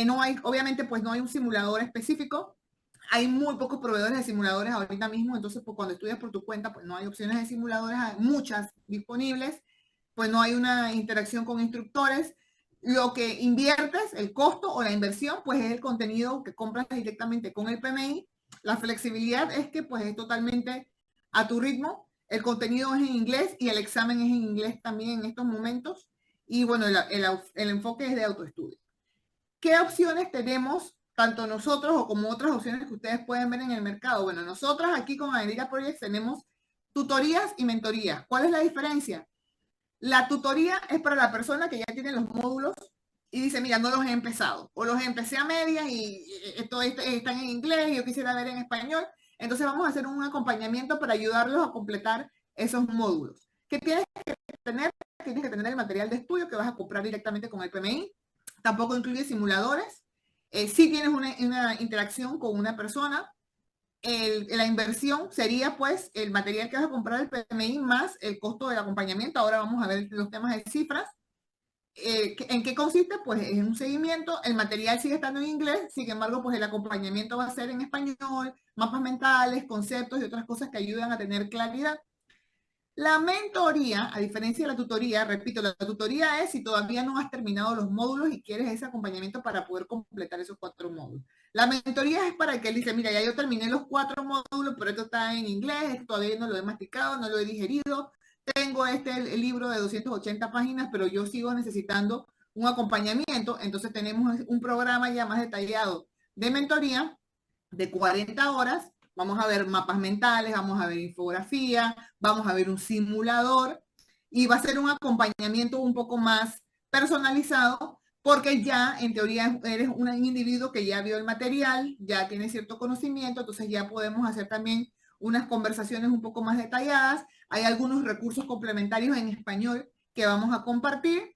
No hay, obviamente, pues no hay un simulador específico. Hay muy pocos proveedores de simuladores ahorita mismo, entonces pues, cuando estudias por tu cuenta, pues no hay opciones de simuladores, hay muchas disponibles, pues no hay una interacción con instructores. Lo que inviertes, el costo o la inversión, pues es el contenido que compras directamente con el PMI. La flexibilidad es que pues es totalmente a tu ritmo. El contenido es en inglés y el examen es en inglés también en estos momentos. Y bueno, el enfoque es de autoestudio. ¿Qué opciones tenemos, tanto nosotros o como otras opciones que ustedes pueden ver en el mercado? Bueno, nosotros aquí con Avenida Projects tenemos tutorías y mentorías. ¿Cuál es la diferencia? La tutoría es para la persona que ya tiene los módulos y dice, mira, no los he empezado, o los empecé a medias y están en inglés y yo quisiera ver en español. Entonces vamos a hacer un acompañamiento para ayudarlos a completar esos módulos. ¿Qué tienes que tener? Tienes que tener el material de estudio que vas a comprar directamente con el PMI. Tampoco incluye simuladores. Sí tienes una interacción con una persona. La inversión sería pues el material que vas a comprar el PMI más el costo del acompañamiento. Ahora vamos a ver los temas de cifras. ¿En qué consiste? Pues es un seguimiento, el material sigue estando en inglés, sin embargo, pues el acompañamiento va a ser en español, mapas mentales, conceptos y otras cosas que ayudan a tener claridad. La mentoría, a diferencia de la tutoría, repito, la tutoría es si todavía no has terminado los módulos y quieres ese acompañamiento para poder completar esos 4 módulos. La mentoría es para el que él dice, mira, ya yo terminé los 4 módulos, pero esto está en inglés, todavía no lo he masticado, no lo he digerido, tengo el libro de 280 páginas, pero yo sigo necesitando un acompañamiento, entonces tenemos un programa ya más detallado de mentoría de 40 horas. Vamos a ver mapas mentales, vamos a ver infografía, vamos a ver un simulador y va a ser un acompañamiento un poco más personalizado porque ya en teoría eres un individuo que ya vio el material, ya tiene cierto conocimiento, entonces ya podemos hacer también unas conversaciones un poco más detalladas. Hay algunos recursos complementarios en español que vamos a compartir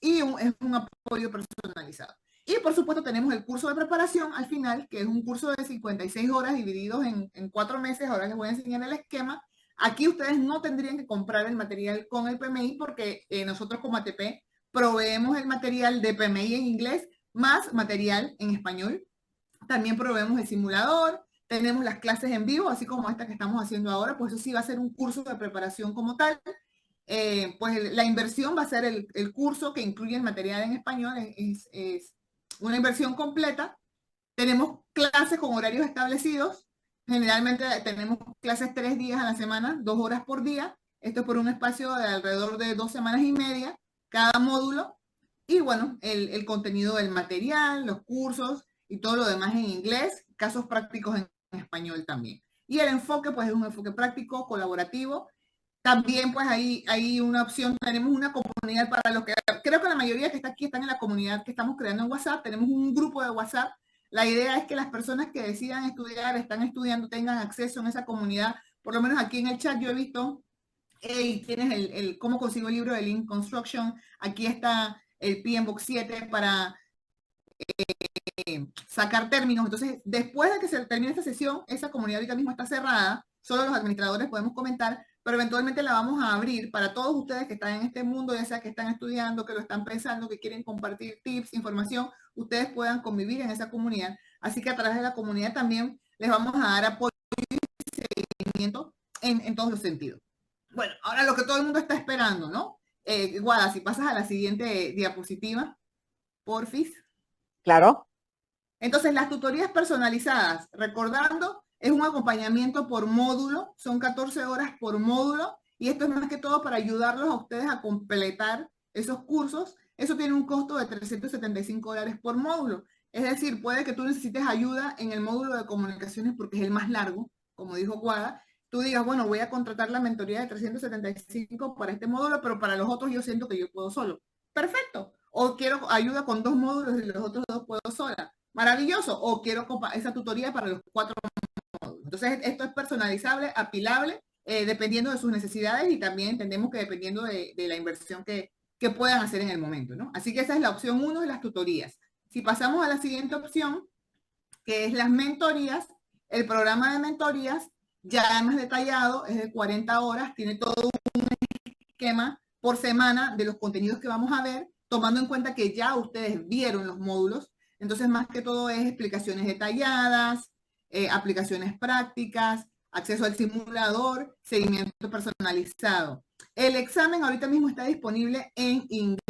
y es un apoyo personalizado. Y por supuesto tenemos el curso de preparación al final, que es un curso de 56 horas divididos en 4 meses. Ahora les voy a enseñar el esquema. Aquí ustedes no tendrían que comprar el material con el PMI porque nosotros como ATP proveemos el material de PMI en inglés más material en español. También proveemos el simulador, tenemos las clases en vivo, así como esta que estamos haciendo ahora, pues eso sí va a ser un curso de preparación como tal. Pues la inversión va a ser el curso que incluye el material en español, es una inversión completa. Tenemos clases con horarios establecidos. Generalmente tenemos clases 3 días a la semana, 2 horas por día. Esto es por un espacio de alrededor de 2 semanas y media cada módulo. Y bueno, el contenido del material, los cursos y todo lo demás en inglés, casos prácticos en español también. Y el enfoque, pues es un enfoque práctico, colaborativo. También pues hay una opción, tenemos una comunidad para los que, creo que la mayoría que está aquí están en la comunidad que estamos creando en WhatsApp, tenemos un grupo de WhatsApp. La idea es que las personas que decidan estudiar, están estudiando, tengan acceso en esa comunidad. Por lo menos aquí en el chat yo he visto, hey, tienes cómo consigo el libro de Lean Construction, aquí está el PMBOK 7 para sacar términos. Entonces, después de que se termine esta sesión, esa comunidad ahorita mismo está cerrada, solo los administradores podemos comentar, pero eventualmente la vamos a abrir para todos ustedes que están en este mundo, ya sea que están estudiando, que lo están pensando, que quieren compartir tips, información, ustedes puedan convivir en esa comunidad. Así que a través de la comunidad también les vamos a dar apoyo y seguimiento en todos los sentidos. Bueno, ahora lo que todo el mundo está esperando, ¿no? Guada, si pasas a la siguiente diapositiva, porfis. Claro. Entonces, las tutorías personalizadas, recordando, es un acompañamiento por módulo, son 14 horas por módulo, y esto es más que todo para ayudarlos a ustedes a completar esos cursos. Eso tiene un costo de $375 por módulo. Es decir, puede que tú necesites ayuda en el módulo de comunicaciones porque es el más largo, como dijo Guada. Tú digas, bueno, voy a contratar la mentoría de 375 para este módulo, pero para los otros yo siento que yo puedo solo. Perfecto. O quiero ayuda con 2 módulos y los otros 2 puedo sola. Maravilloso. O quiero esa tutoría para los 4 módulos. Entonces, esto es personalizable, apilable, dependiendo de sus necesidades y también entendemos que dependiendo de la inversión que puedan hacer en el momento, ¿no? Así que esa es la opción 1 de las tutorías. Si pasamos a la siguiente opción, que es las mentorías, el programa de mentorías ya más detallado, es de 40 horas, tiene todo un esquema por semana de los contenidos que vamos a ver, tomando en cuenta que ya ustedes vieron los módulos. Entonces, más que todo es explicaciones detalladas, aplicaciones prácticas, acceso al simulador, seguimiento personalizado. El examen ahorita mismo está disponible en inglés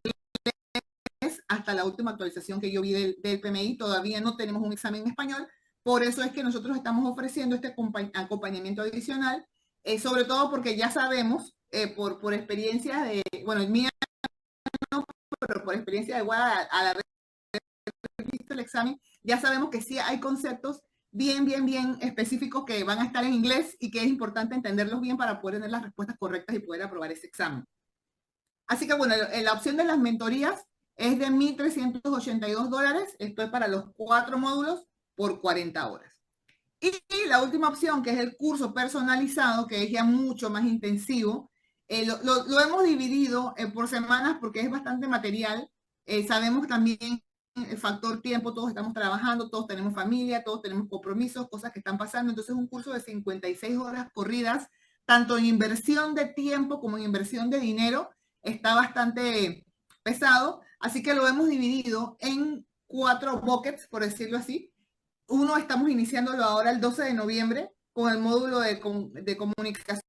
hasta la última actualización que yo vi del PMI. Todavía no tenemos un examen en español. Por eso es que nosotros estamos ofreciendo este acompañamiento adicional, sobre todo porque ya sabemos, por experiencia de, bueno, mía no, pero por experiencia de Guada, al haber visto el examen, ya sabemos que sí hay conceptos bien específicos que van a estar en inglés y que es importante entenderlos bien para poder tener las respuestas correctas y poder aprobar ese examen. Así que bueno, la opción de las mentorías es de $1,382. Esto es para los 4 módulos por 40 horas. Y la última opción, que es el curso personalizado, que es ya mucho más intensivo, lo hemos dividido por semanas porque es bastante material. Sabemos también el factor tiempo, todos estamos trabajando, todos tenemos familia, todos tenemos compromisos, cosas que están pasando. Entonces un curso de 56 horas corridas, tanto en inversión de tiempo como en inversión de dinero, está bastante pesado. Así que lo hemos dividido en 4 buckets, por decirlo así. Uno estamos iniciándolo ahora el 12 de noviembre con el módulo de comunicación.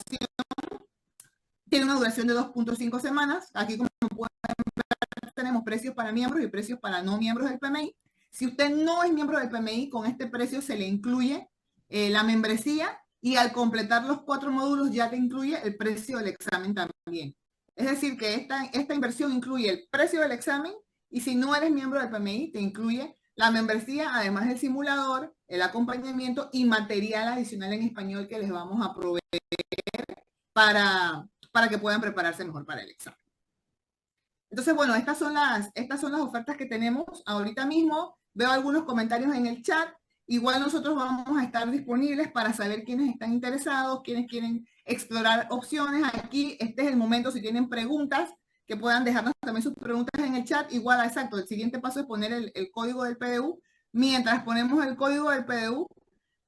Tiene una duración de 2.5 semanas. Aquí, como pueden ver, tenemos precios para miembros y precios para no miembros del PMI. Si usted no es miembro del PMI, con este precio se le incluye la membresía y al completar los 4 módulos ya te incluye el precio del examen también. Es decir, que esta inversión incluye el precio del examen y si no eres miembro del PMI, te incluye la membresía, además del simulador, el acompañamiento y material adicional en español que les vamos a proveer para que puedan prepararse mejor para el examen. Entonces, bueno, estas son las ofertas que tenemos ahorita mismo. Veo algunos comentarios en el chat. Igual nosotros vamos a estar disponibles para saber quiénes están interesados, quiénes quieren explorar opciones. Aquí, este es el momento, si tienen preguntas, que puedan dejarnos también sus preguntas en el chat. Igual, exacto, el siguiente paso es poner el código del PDU. Mientras ponemos el código del PDU,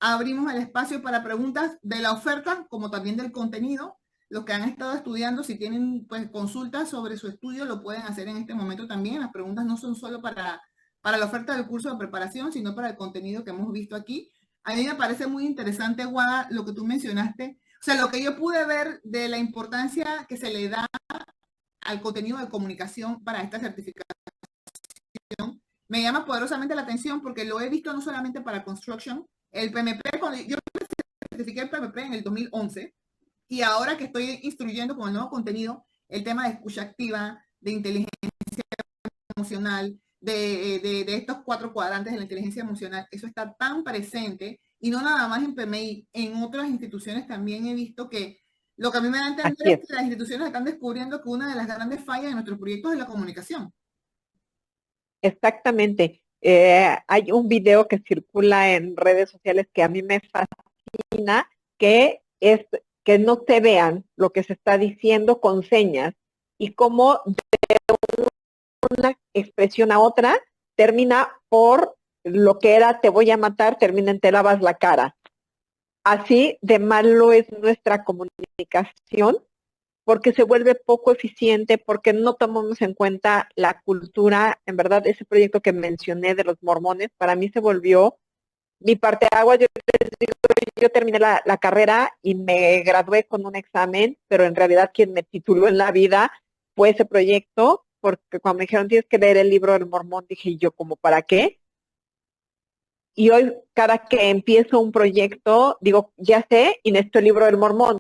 abrimos el espacio para preguntas de la oferta, como también del contenido. Los que han estado estudiando, si tienen pues, consultas sobre su estudio, lo pueden hacer en este momento también. Las preguntas no son solo para la oferta del curso de preparación, sino para el contenido que hemos visto aquí. A mí me parece muy interesante, Guada, lo que tú mencionaste. O sea, lo que yo pude ver de la importancia que se le da al contenido de comunicación para esta certificación, me llama poderosamente la atención porque lo he visto no solamente para construction. El PMP, cuando yo certifiqué el PMP en el 2011, y ahora que estoy instruyendo con el nuevo contenido, el tema de escucha activa, de inteligencia emocional, de estos 4 cuadrantes de la inteligencia emocional, eso está tan presente, y no nada más en PMI, en otras instituciones también he visto que lo que a mí me da a entender es que las instituciones están descubriendo que una de las grandes fallas de nuestros proyectos es la comunicación. Exactamente. Hay un video que circula en redes sociales que a mí me fascina, que es que no se vean lo que se está diciendo con señas y cómo de una expresión a otra termina por lo que era te voy a matar, termina en te lavas la cara. Así de malo es nuestra comunicación porque se vuelve poco eficiente, porque no tomamos en cuenta la cultura. En verdad, ese proyecto que mencioné de los mormones, para mí se volvió mi parteaguas. Yo terminé la carrera y me gradué con un examen, pero en realidad quien me tituló en la vida fue ese proyecto, porque cuando me dijeron tienes que leer el libro del Mormón, dije yo, ¿como para qué? Y hoy, cada que empiezo un proyecto, digo, ya sé, y necesito el libro del Mormón.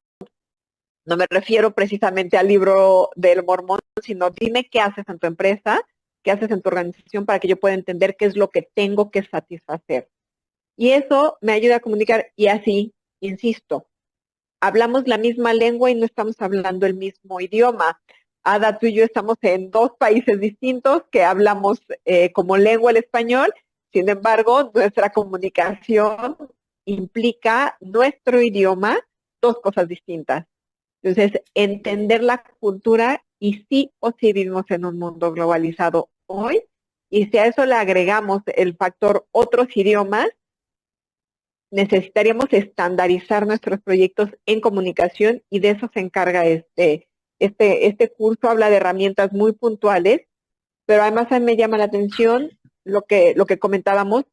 No me refiero precisamente al libro del Mormón, sino dime qué haces en tu empresa, qué haces en tu organización para que yo pueda entender qué es lo que tengo que satisfacer. Y eso me ayuda a comunicar. Y así, insisto, hablamos la misma lengua y no estamos hablando el mismo idioma. Ada, tú y yo estamos en 2 países distintos que hablamos como lengua el español. Sin embargo, nuestra comunicación implica nuestro idioma, 2 cosas distintas. Entonces, entender la cultura, y sí o sí vivimos en un mundo globalizado hoy, y si a eso le agregamos el factor otros idiomas, necesitaríamos estandarizar nuestros proyectos en comunicación, y de eso se encarga este curso. Habla de herramientas muy puntuales, pero además a mí me llama la atención lo que comentábamos,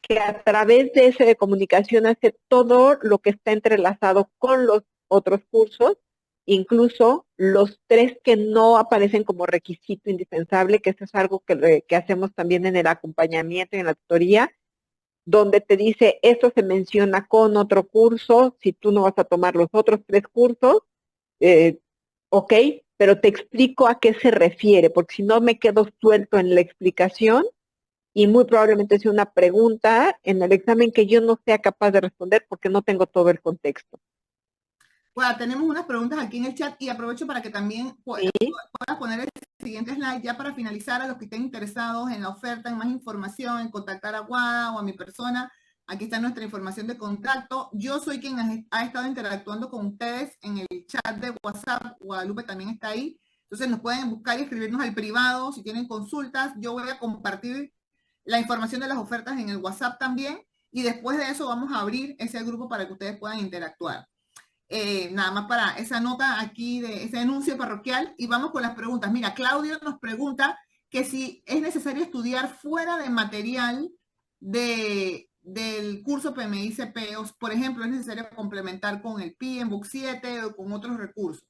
que a través de ese de comunicación hace todo lo que está entrelazado con los otros cursos, incluso los 3 que no aparecen como requisito indispensable, que eso es algo que hacemos también en el acompañamiento y en la tutoría, donde te dice, esto se menciona con otro curso, si tú no vas a tomar los otros 3 cursos, ok, pero te explico a qué se refiere, porque si no me quedo suelto en la explicación y muy probablemente sea una pregunta en el examen que yo no sea capaz de responder porque no tengo todo el contexto. Bueno, tenemos unas preguntas aquí en el chat y aprovecho para que también ¿Sí? puedas poner el siguiente slide ya para finalizar a los que estén interesados en la oferta, en más información, en contactar a Guada o a mi persona. Aquí está nuestra información de contacto. Yo soy quien ha estado interactuando con ustedes en el chat de WhatsApp. Guadalupe también está ahí. Entonces nos pueden buscar y escribirnos al privado si tienen consultas. Yo voy a compartir la información de las ofertas en el WhatsApp también. Y después de eso vamos a abrir ese grupo para que ustedes puedan interactuar. Nada más para esa nota aquí de ese anuncio parroquial y vamos con las preguntas. Mira, Claudio nos pregunta que si es necesario estudiar fuera de material del curso PMI-CP, por ejemplo, es necesario complementar con el PMBOK 7 o con otros recursos.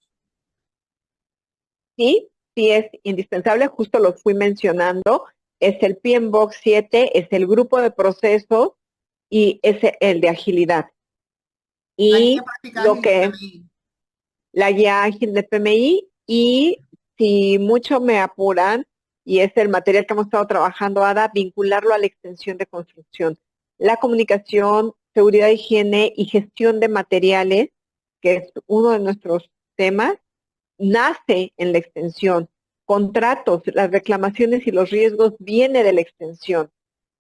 Sí, sí es indispensable, justo lo fui mencionando, es el PMBOK 7, es el grupo de procesos y es el de agilidad. Y lo que la guía ágil de PMI y si mucho me apuran, y es el material que hemos estado trabajando, Ada, vincularlo a la extensión de construcción. La comunicación, seguridad, higiene y gestión de materiales, que es uno de nuestros temas, nace en la extensión. Contratos, las reclamaciones y los riesgos viene de la extensión.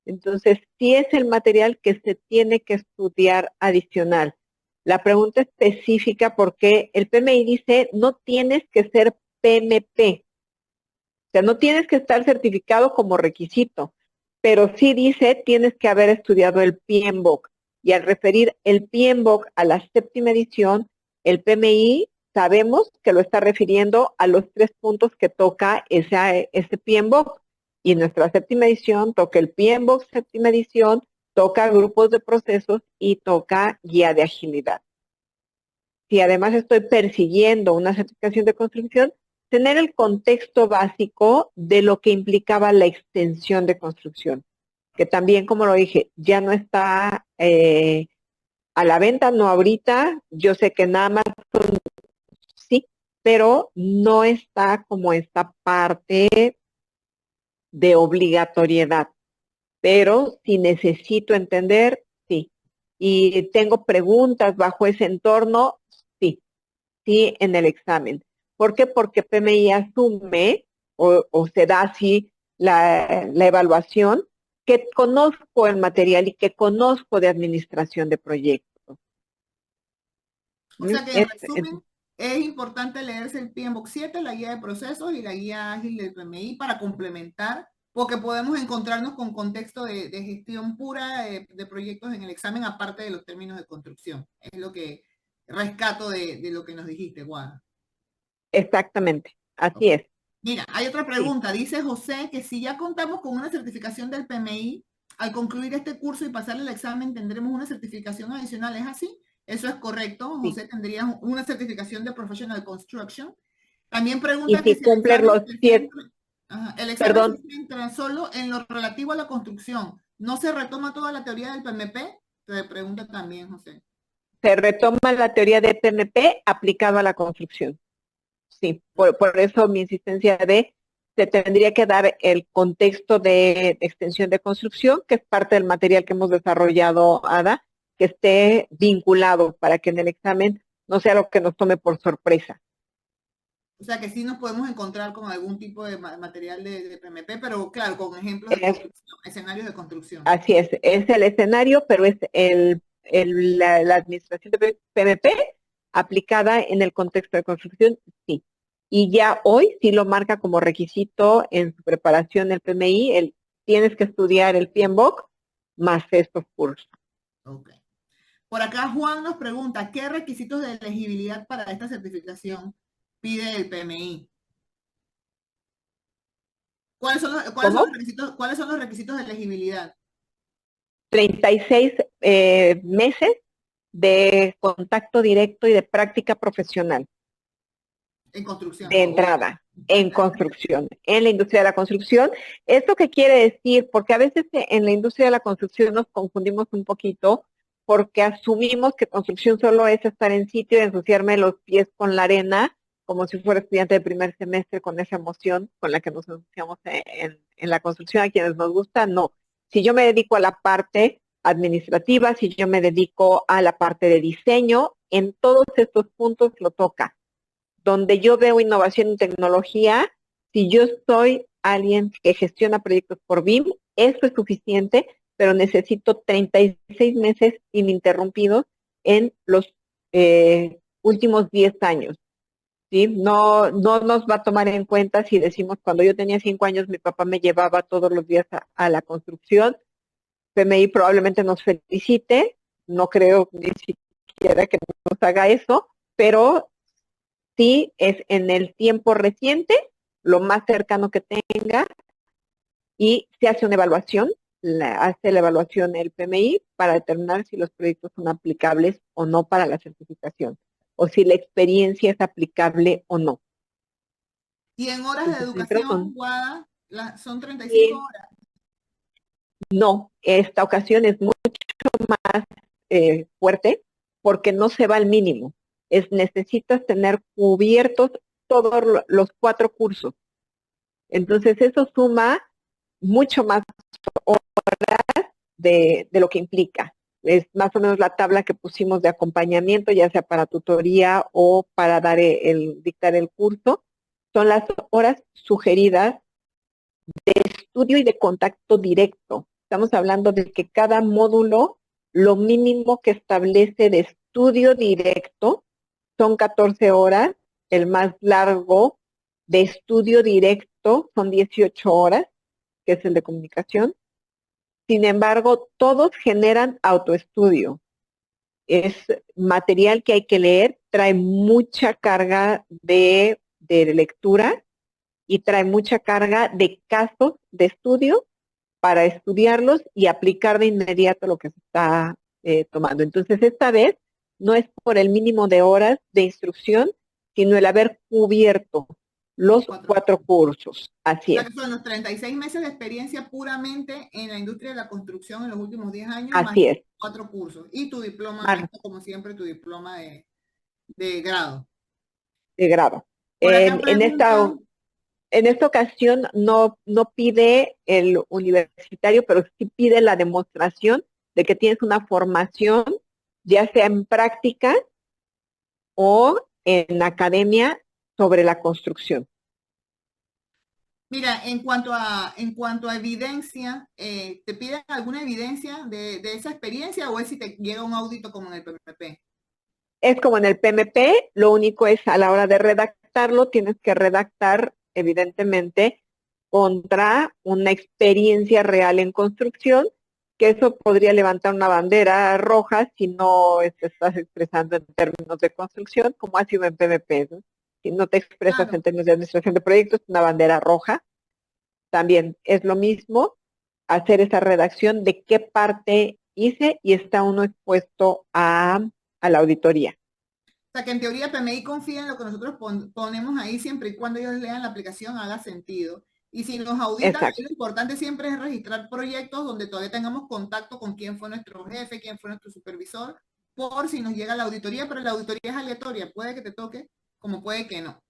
Entonces, sí es el material que se tiene que estudiar adicional. La pregunta específica, porque el PMI dice, no tienes que ser PMP, o sea, no tienes que estar certificado como requisito, pero sí dice, tienes que haber estudiado el PMBOK. Y al referir el PMBOK a la séptima edición, el PMI sabemos que lo está refiriendo a los 3 puntos que toca ese PMBOK. Y nuestra séptima edición toca el PMBOK séptima edición, toca grupos de procesos y toca guía de agilidad. Si además estoy persiguiendo una certificación de construcción, tener el contexto básico de lo que implicaba la extensión de construcción, que también, como lo dije, ya no está a la venta, no ahorita. Yo sé que nada más sí, pero no está como esta parte de obligatoriedad. Pero si necesito entender, sí. Y tengo preguntas bajo ese entorno, sí, sí en el examen. ¿Por qué? Porque PMI asume o se da así la evaluación que conozco el material y que conozco de administración de proyectos. O sea que en resumen, es importante leerse el PMBOK 7, la guía de procesos y la guía ágil del PMI para complementar, porque podemos encontrarnos con contexto de gestión pura de proyectos en el examen, aparte de los términos de construcción. Es lo que rescato de lo que nos dijiste, Guada. Exactamente, así es. Mira, hay otra pregunta. Dice José que si ya contamos con una certificación del PMI, al concluir este curso y pasar el examen, tendremos una certificación adicional. ¿Es así? Eso es correcto. Sí. José tendría una certificación de Professional Construction. También Y pregunta que si si el cumplen examen los 7, el examen se perdón, centra solo en lo relativo a la construcción. ¿No se retoma toda la teoría del PMP? Te pregunta también, José. se retoma la teoría de PMP aplicado a la construcción. Sí, por eso mi insistencia de se tendría que dar el contexto de extensión de construcción, que es parte del material que hemos desarrollado, Ada, que esté vinculado para que en el examen no sea lo que nos tome por sorpresa. O sea que sí nos podemos encontrar con algún tipo de material de PMP, pero claro, con ejemplos de construcción, escenarios de construcción. Así es el escenario, pero es la administración de PMP aplicada en el contexto de construcción, sí. Y ya hoy sí lo marca como requisito en su preparación el PMI, tienes que estudiar el PMBOK más estos cursos. Ok. Por acá Juan nos pregunta, ¿qué requisitos de elegibilidad para esta certificación pide el PMI? ¿Cuáles son los requisitos de elegibilidad? 36 meses de contacto directo y de práctica profesional. En construcción. De entrada, en construcción, en la industria de la construcción. ¿Esto qué quiere decir? Porque a veces en la industria de la construcción nos confundimos un poquito porque asumimos que construcción solo es estar en sitio y ensuciarme los pies con la arena, como si fuera estudiante de primer semestre con esa emoción con la que nos ensuciamos en la construcción a quienes nos gusta, no. Si yo me dedico a la parte administrativa, si yo me dedico a la parte de diseño, en todos estos puntos lo toca. Donde yo veo innovación en tecnología, si yo soy alguien que gestiona proyectos por BIM, eso es suficiente, pero necesito 36 meses ininterrumpidos en los últimos 10 años. ¿Sí? No, no nos va a tomar en cuenta si decimos cuando yo tenía 5 años mi papá me llevaba todos los días a la construcción. PMI probablemente nos felicite, no creo ni siquiera que nos haga eso, pero sí es en el tiempo reciente, lo más cercano que tenga, y se hace una evaluación, hace la evaluación el PMI para determinar si los proyectos son aplicables o no para la certificación, o si la experiencia es aplicable o no. Y en horas de Entonces, pero educación, Guada, son 35 sí, horas. no, esta ocasión es mucho más fuerte porque no se va al mínimo. Necesitas tener cubiertos todos los 4 cursos. Entonces eso suma mucho más de lo que implica. Es más o menos la tabla que pusimos de acompañamiento, ya sea para tutoría o para dar dictar el curso. Son las horas sugeridas de estudio y de contacto directo. Estamos hablando de que cada módulo, lo mínimo que establece de estudio directo son 14 horas, el más largo de estudio directo son 18 horas, que es el de comunicación. Sin embargo, todos generan autoestudio. Es material que hay que leer, trae mucha carga de lectura y trae mucha carga de casos de estudio para estudiarlos y aplicar de inmediato lo que se está tomando. Entonces, esta vez no es por el mínimo de horas de instrucción, sino el haber cubierto los 4 cursos. Así es. Que son los 36 meses de experiencia puramente en la industria de la construcción en los últimos 10 años, más Así es. 4 cursos. Y tu diploma, Más como siempre, tu diploma de grado. de grado. Por acá En esta preguntan, En esta ocasión no pide el universitario, pero sí pide la demostración de que tienes una formación, ya sea en práctica o en academia, sobre la construcción. mira, en cuanto a evidencia, ¿te piden alguna evidencia de esa experiencia o es si te llega un audito como en el PMP? Es como en el PMP, lo único es a la hora de redactarlo, tienes que redactar, evidentemente, contra una experiencia real en construcción, que eso podría levantar una bandera roja si no te estás expresando en términos de construcción, como ha sido en PMP, ¿no? Si no te expresas Claro. en términos de administración de proyectos, una bandera roja. También es lo mismo hacer esa redacción de qué parte hice y está uno expuesto a la auditoría. O sea, que en teoría PMI confía en lo que nosotros ponemos ahí siempre y cuando ellos lean la aplicación haga sentido. Y si nos auditan, Exacto. lo importante siempre es registrar proyectos donde todavía tengamos contacto con quién fue nuestro jefe, quién fue nuestro supervisor, por si nos llega la auditoría, pero la auditoría es aleatoria, puede que te toque, como puede que no.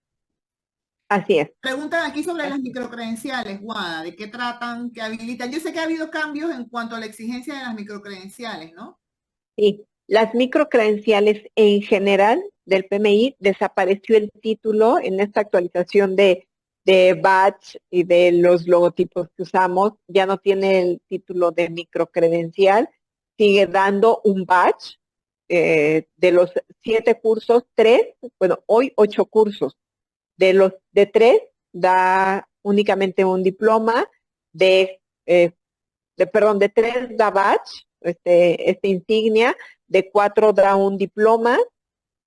Así es. Preguntan aquí sobre las Así es. microcredenciales, Guada, ¿de qué tratan, qué habilitan? Yo sé que ha habido cambios en cuanto a la exigencia de las microcredenciales, ¿no? Sí, las microcredenciales en general del PMI desapareció el título en esta actualización de badge y de los logotipos que usamos, ya no tiene el título de microcredencial, sigue dando un badge de los 7 cursos, 3, bueno, hoy 8 cursos, de los de 3 da únicamente un diploma, de 3 da badge, insignia, de 4 da un diploma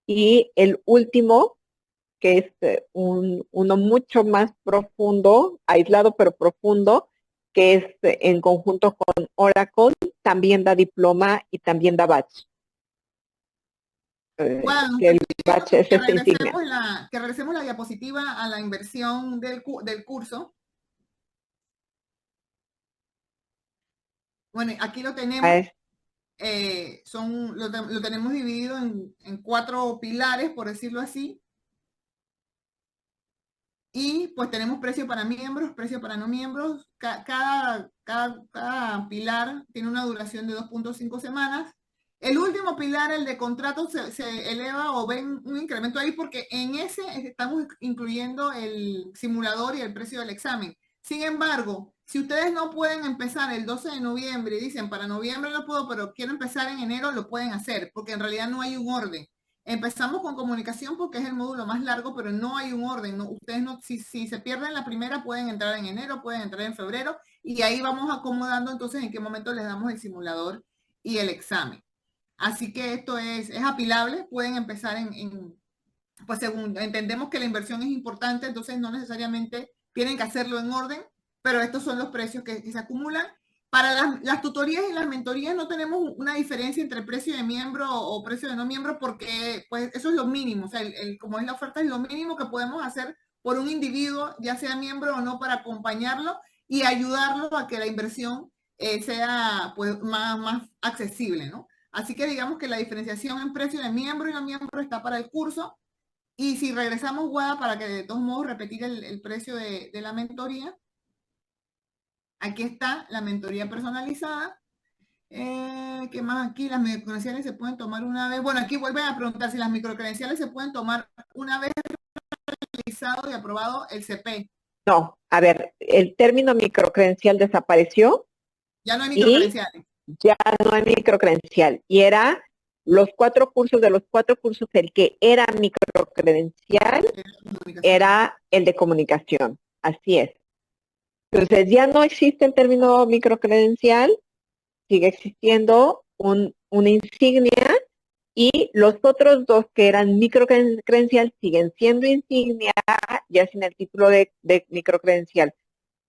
y el último, que es uno mucho más profundo, aislado pero profundo, que es en conjunto con Oracle, también da diploma y también da badge. Bueno, Que el badge es esta insignia. que regresemos la diapositiva a la inversión del curso. Bueno, aquí lo tenemos, lo tenemos dividido en 4 pilares, por decirlo así. Y pues tenemos precio para miembros, precio para no miembros. Cada pilar tiene una duración de 2.5 semanas. El último pilar, el de contrato, se eleva o ven un incremento ahí porque en ese estamos incluyendo el simulador y el precio del examen. Sin embargo, si ustedes no pueden empezar el 12 de noviembre y dicen para noviembre no puedo, pero quiero empezar en enero, lo pueden hacer porque en realidad no hay un orden. Empezamos con comunicación porque es el módulo más largo, pero no hay un orden. No, ustedes no, si se pierden la primera, pueden entrar en enero, pueden entrar en febrero, y ahí vamos acomodando entonces en qué momento les damos el simulador y el examen. Así que esto es apilable, pueden empezar pues según entendemos que la inversión es importante, entonces no necesariamente tienen que hacerlo en orden, pero estos son los precios que se acumulan. Para las tutorías y las mentorías no tenemos una diferencia entre precio de miembro o precio de no miembro porque pues eso es lo mínimo, o sea, como es la oferta es lo mínimo que podemos hacer por un individuo, ya sea miembro o no, para acompañarlo y ayudarlo a que la inversión sea pues más accesible, ¿no? Así que digamos que la diferenciación en precio de miembro y no miembro está para el curso. Y si regresamos, Guada, para que de todos modos repetir el precio de la mentoría, aquí está la mentoría personalizada. ¿Qué más aquí? Las microcredenciales se pueden tomar una vez. Bueno, aquí vuelven a preguntar si las microcredenciales se pueden tomar una vez realizado y aprobado el CP. No, a ver, el término microcredencial desapareció. Ya no hay y microcredenciales. ya no hay microcredencial. Y era los 4 cursos, de los 4 cursos, el que era microcredencial era el de comunicación. Así es. Entonces ya no existe el término microcredencial, sigue existiendo una insignia, y los otros 2 que eran microcredencial siguen siendo insignia, ya sin el título de microcredencial.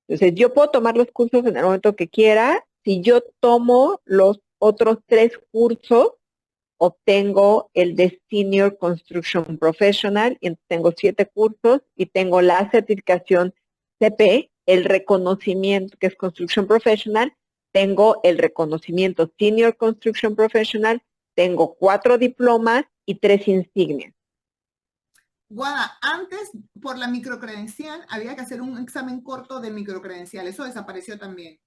Entonces yo puedo tomar los cursos en el momento que quiera. Si yo tomo los otros 3 cursos, obtengo el de Senior Construction Professional, y tengo 7 cursos y tengo la certificación CP, el reconocimiento que es Construction Professional, tengo el reconocimiento Senior Construction Professional, tengo 4 diplomas y 3 insignias. Guada, antes por la microcredencial había que hacer un examen corto de microcredencial, eso desapareció también.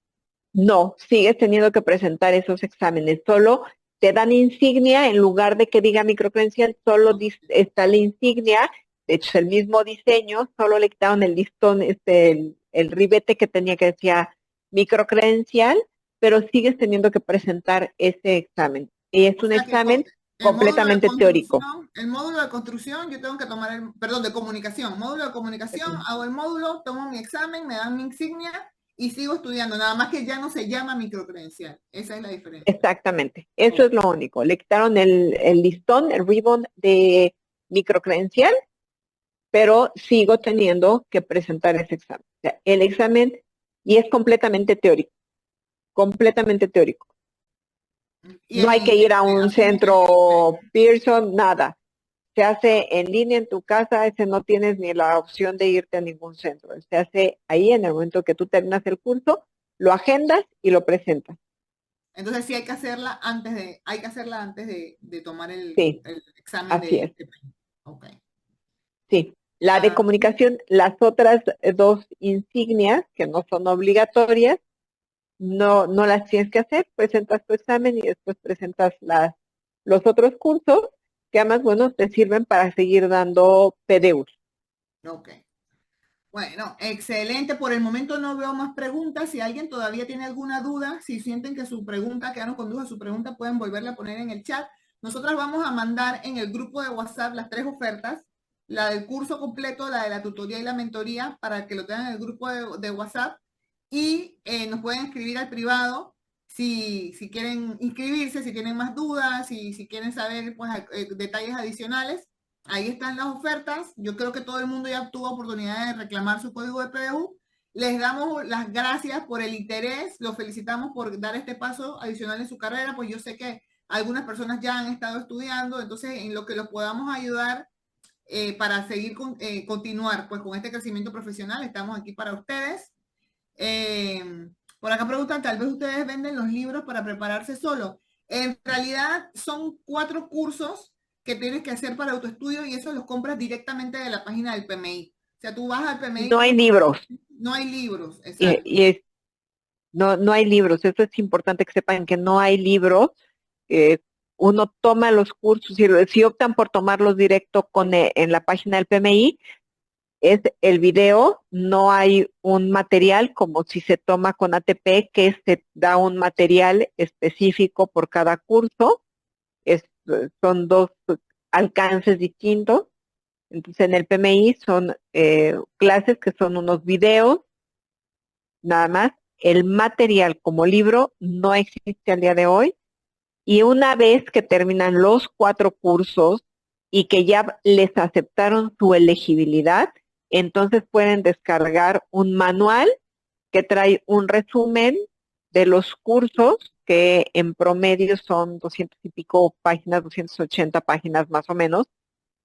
No, sigues teniendo que presentar esos exámenes, solo te dan insignia en lugar de que diga microcredencial, solo está la insignia. De hecho es el mismo diseño, solo le quitaron el listón, el ribete que tenía que decía microcredencial, pero sigues teniendo que presentar ese examen. Y es un examen completamente teórico. El módulo de construcción, yo tengo que tomar perdón, de comunicación, módulo de comunicación, hago el módulo, tomo mi examen, me dan mi insignia y sigo estudiando, nada más que ya no se llama microcredencial. Esa es la diferencia. Exactamente, eso es lo único. Le quitaron el listón, el ribbon de microcredencial, pero sigo teniendo que presentar ese examen. O sea, el examen, y es completamente teórico, completamente teórico. No hay que ir a un centro Pearson, nada. Se hace en línea en tu casa, ese no tienes ni la opción de irte a ningún centro. Se hace ahí en el momento que tú terminas el curso, lo agendas y lo presentas. Entonces sí hay que hacerla antes de tomar el examen así es. Okay. Sí, la de comunicación, las otras 2 insignias que no son obligatorias, no las tienes que hacer, presentas tu examen y después presentas los otros cursos, que además, bueno, te sirven para seguir dando PDUs. Ok. Bueno, excelente. Por el momento no veo más preguntas. Si alguien todavía tiene alguna duda, si sienten que su pregunta, que ya nos condujo a su pregunta, pueden volverla a poner en el chat. Nosotras vamos a mandar en el grupo de WhatsApp las 3 ofertas, la del curso completo, la de la tutoría y la mentoría, para que lo tengan en el grupo de WhatsApp. Y nos pueden escribir al privado si quieren inscribirse, si tienen más dudas, si quieren saber pues, detalles adicionales. Ahí están las ofertas. Yo creo que todo el mundo ya tuvo oportunidad de reclamar su código de PDU. Les damos las gracias por el interés. Los felicitamos por dar este paso adicional en su carrera, pues yo sé que algunas personas ya han estado estudiando, entonces en lo que los podamos ayudar para seguir continuar pues con este crecimiento profesional, estamos aquí para ustedes. Por acá preguntan, tal vez ustedes venden los libros para prepararse solo. En realidad son 4 cursos que tienes que hacer para autoestudio y eso los compras directamente de la página del PMI. O sea, tú vas al PMI, No hay libros. no hay libros, Y, exacto. y es- no hay libros. Eso es importante que sepan que no hay libros. Eh, Uno toma los cursos, si optan por tomarlos directo en la página del PMI, es el video, no hay un material como si se toma con ATP, que se da un material específico por cada curso. Son dos alcances distintos. Entonces en el PMI son clases que son unos videos, nada más. El material como libro no existe al día de hoy. Y una vez que terminan los 4 cursos y que ya les aceptaron su elegibilidad, entonces pueden descargar un manual que trae un resumen de los cursos, que en promedio son 200 y pico páginas, 280 páginas más o menos,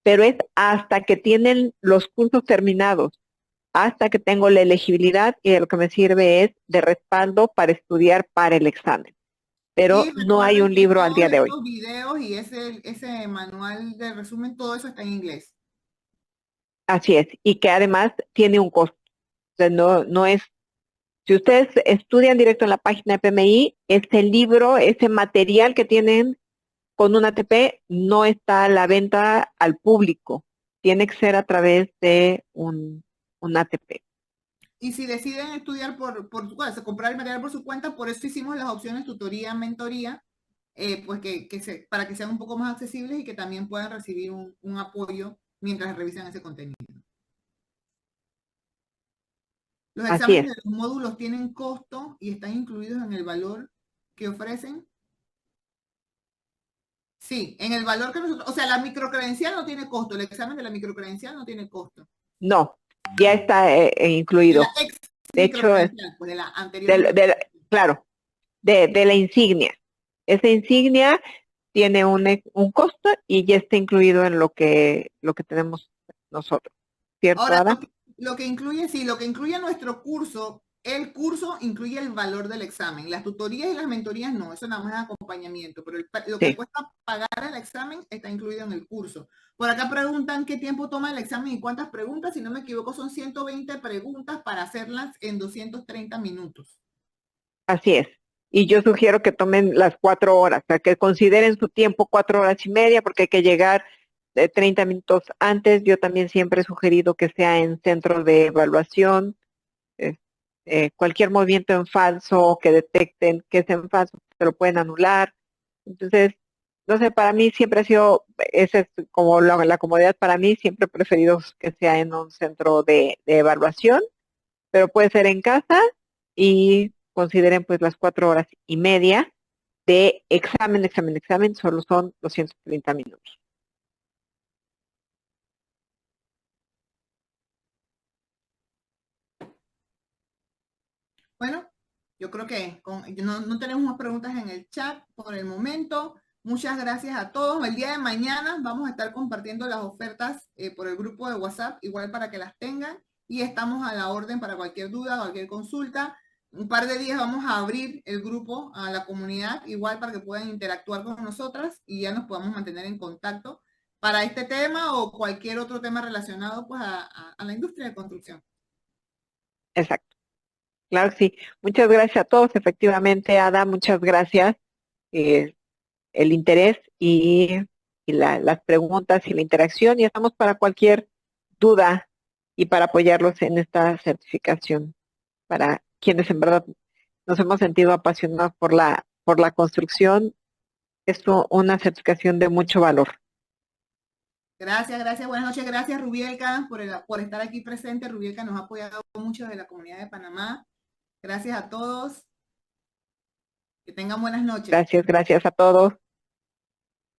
pero es hasta que tienen los cursos terminados, hasta que tengo la elegibilidad, y de lo que me sirve es de respaldo para estudiar para el examen. Y Pero no hay recuerden un que libro al todos día de hoy. estos videos y ese manual de resumen, todo eso está en inglés. Así es, y que además tiene un costo. O sea, no es, si ustedes estudian directo en la página de PMI, ese libro, ese material que tienen con un ATP no está a la venta al público. Tiene que ser a través de un ATP. Y si deciden estudiar por su cuenta, comprar el material por su cuenta, por eso hicimos las opciones tutoría, mentoría, pues para que sean un poco más accesibles y que también puedan recibir un apoyo mientras revisan ese contenido. Los Así exámenes es. de los módulos tienen costo y están incluidos en el valor que ofrecen. Sí, en el valor que nosotros, o sea, la microcredencial no tiene costo, el examen de la microcredencial no tiene costo. No, ya está De la incluido. ex De hecho, microcredencial, pues de la anterior microcredencial. claro, de la insignia. Esa insignia tiene un costo y ya está incluido en lo que tenemos nosotros. ¿Cierto, Ahora, Ada? lo que incluye, sí, lo que incluye nuestro curso, el curso incluye el valor del examen. Las tutorías y las mentorías no, eso nada más es acompañamiento, pero lo que Sí. cuesta pagar el examen está incluido en el curso. Por acá preguntan qué tiempo toma el examen y cuántas preguntas. Si no me equivoco, son 120 preguntas para hacerlas en 230 minutos. Así es. Y yo sugiero que tomen las 4 horas, o sea, que consideren su tiempo 4 horas y media, porque hay que llegar 30 minutos antes. Yo también siempre he sugerido que sea en centro de evaluación. eh, Cualquier movimiento en falso que detecten que es en falso, se lo pueden anular. Entonces, no sé, para mí siempre ha sido, esa es como la comodidad para mí, siempre he preferido que sea en un centro de evaluación, pero puede ser en casa, y consideren pues las 4 horas y media de examen, examen, examen, solo son 230 minutos. Bueno, yo creo que no tenemos más preguntas en el chat por el momento. Muchas gracias a todos. El día de mañana vamos a estar compartiendo las ofertas por el grupo de WhatsApp, igual para que las tengan. Y estamos a la orden para cualquier duda, cualquier consulta. Un par de días vamos a abrir el grupo a la comunidad, igual para que puedan interactuar con nosotras y ya nos podamos mantener en contacto para este tema o cualquier otro tema relacionado pues a la industria de construcción. Exacto, claro que sí. Muchas gracias a todos, efectivamente, Ada, muchas gracias. eh, el interés y las preguntas y la interacción, y estamos para cualquier duda y para apoyarlos en esta certificación, para quienes en verdad nos hemos sentido apasionados por la construcción. Es una certificación de mucho valor. Gracias, gracias. Buenas noches. Gracias, Rubielka, por estar aquí presente. Rubielka nos ha apoyado mucho de la comunidad de Panamá. Gracias a todos. Que tengan buenas noches. Gracias, gracias a todos.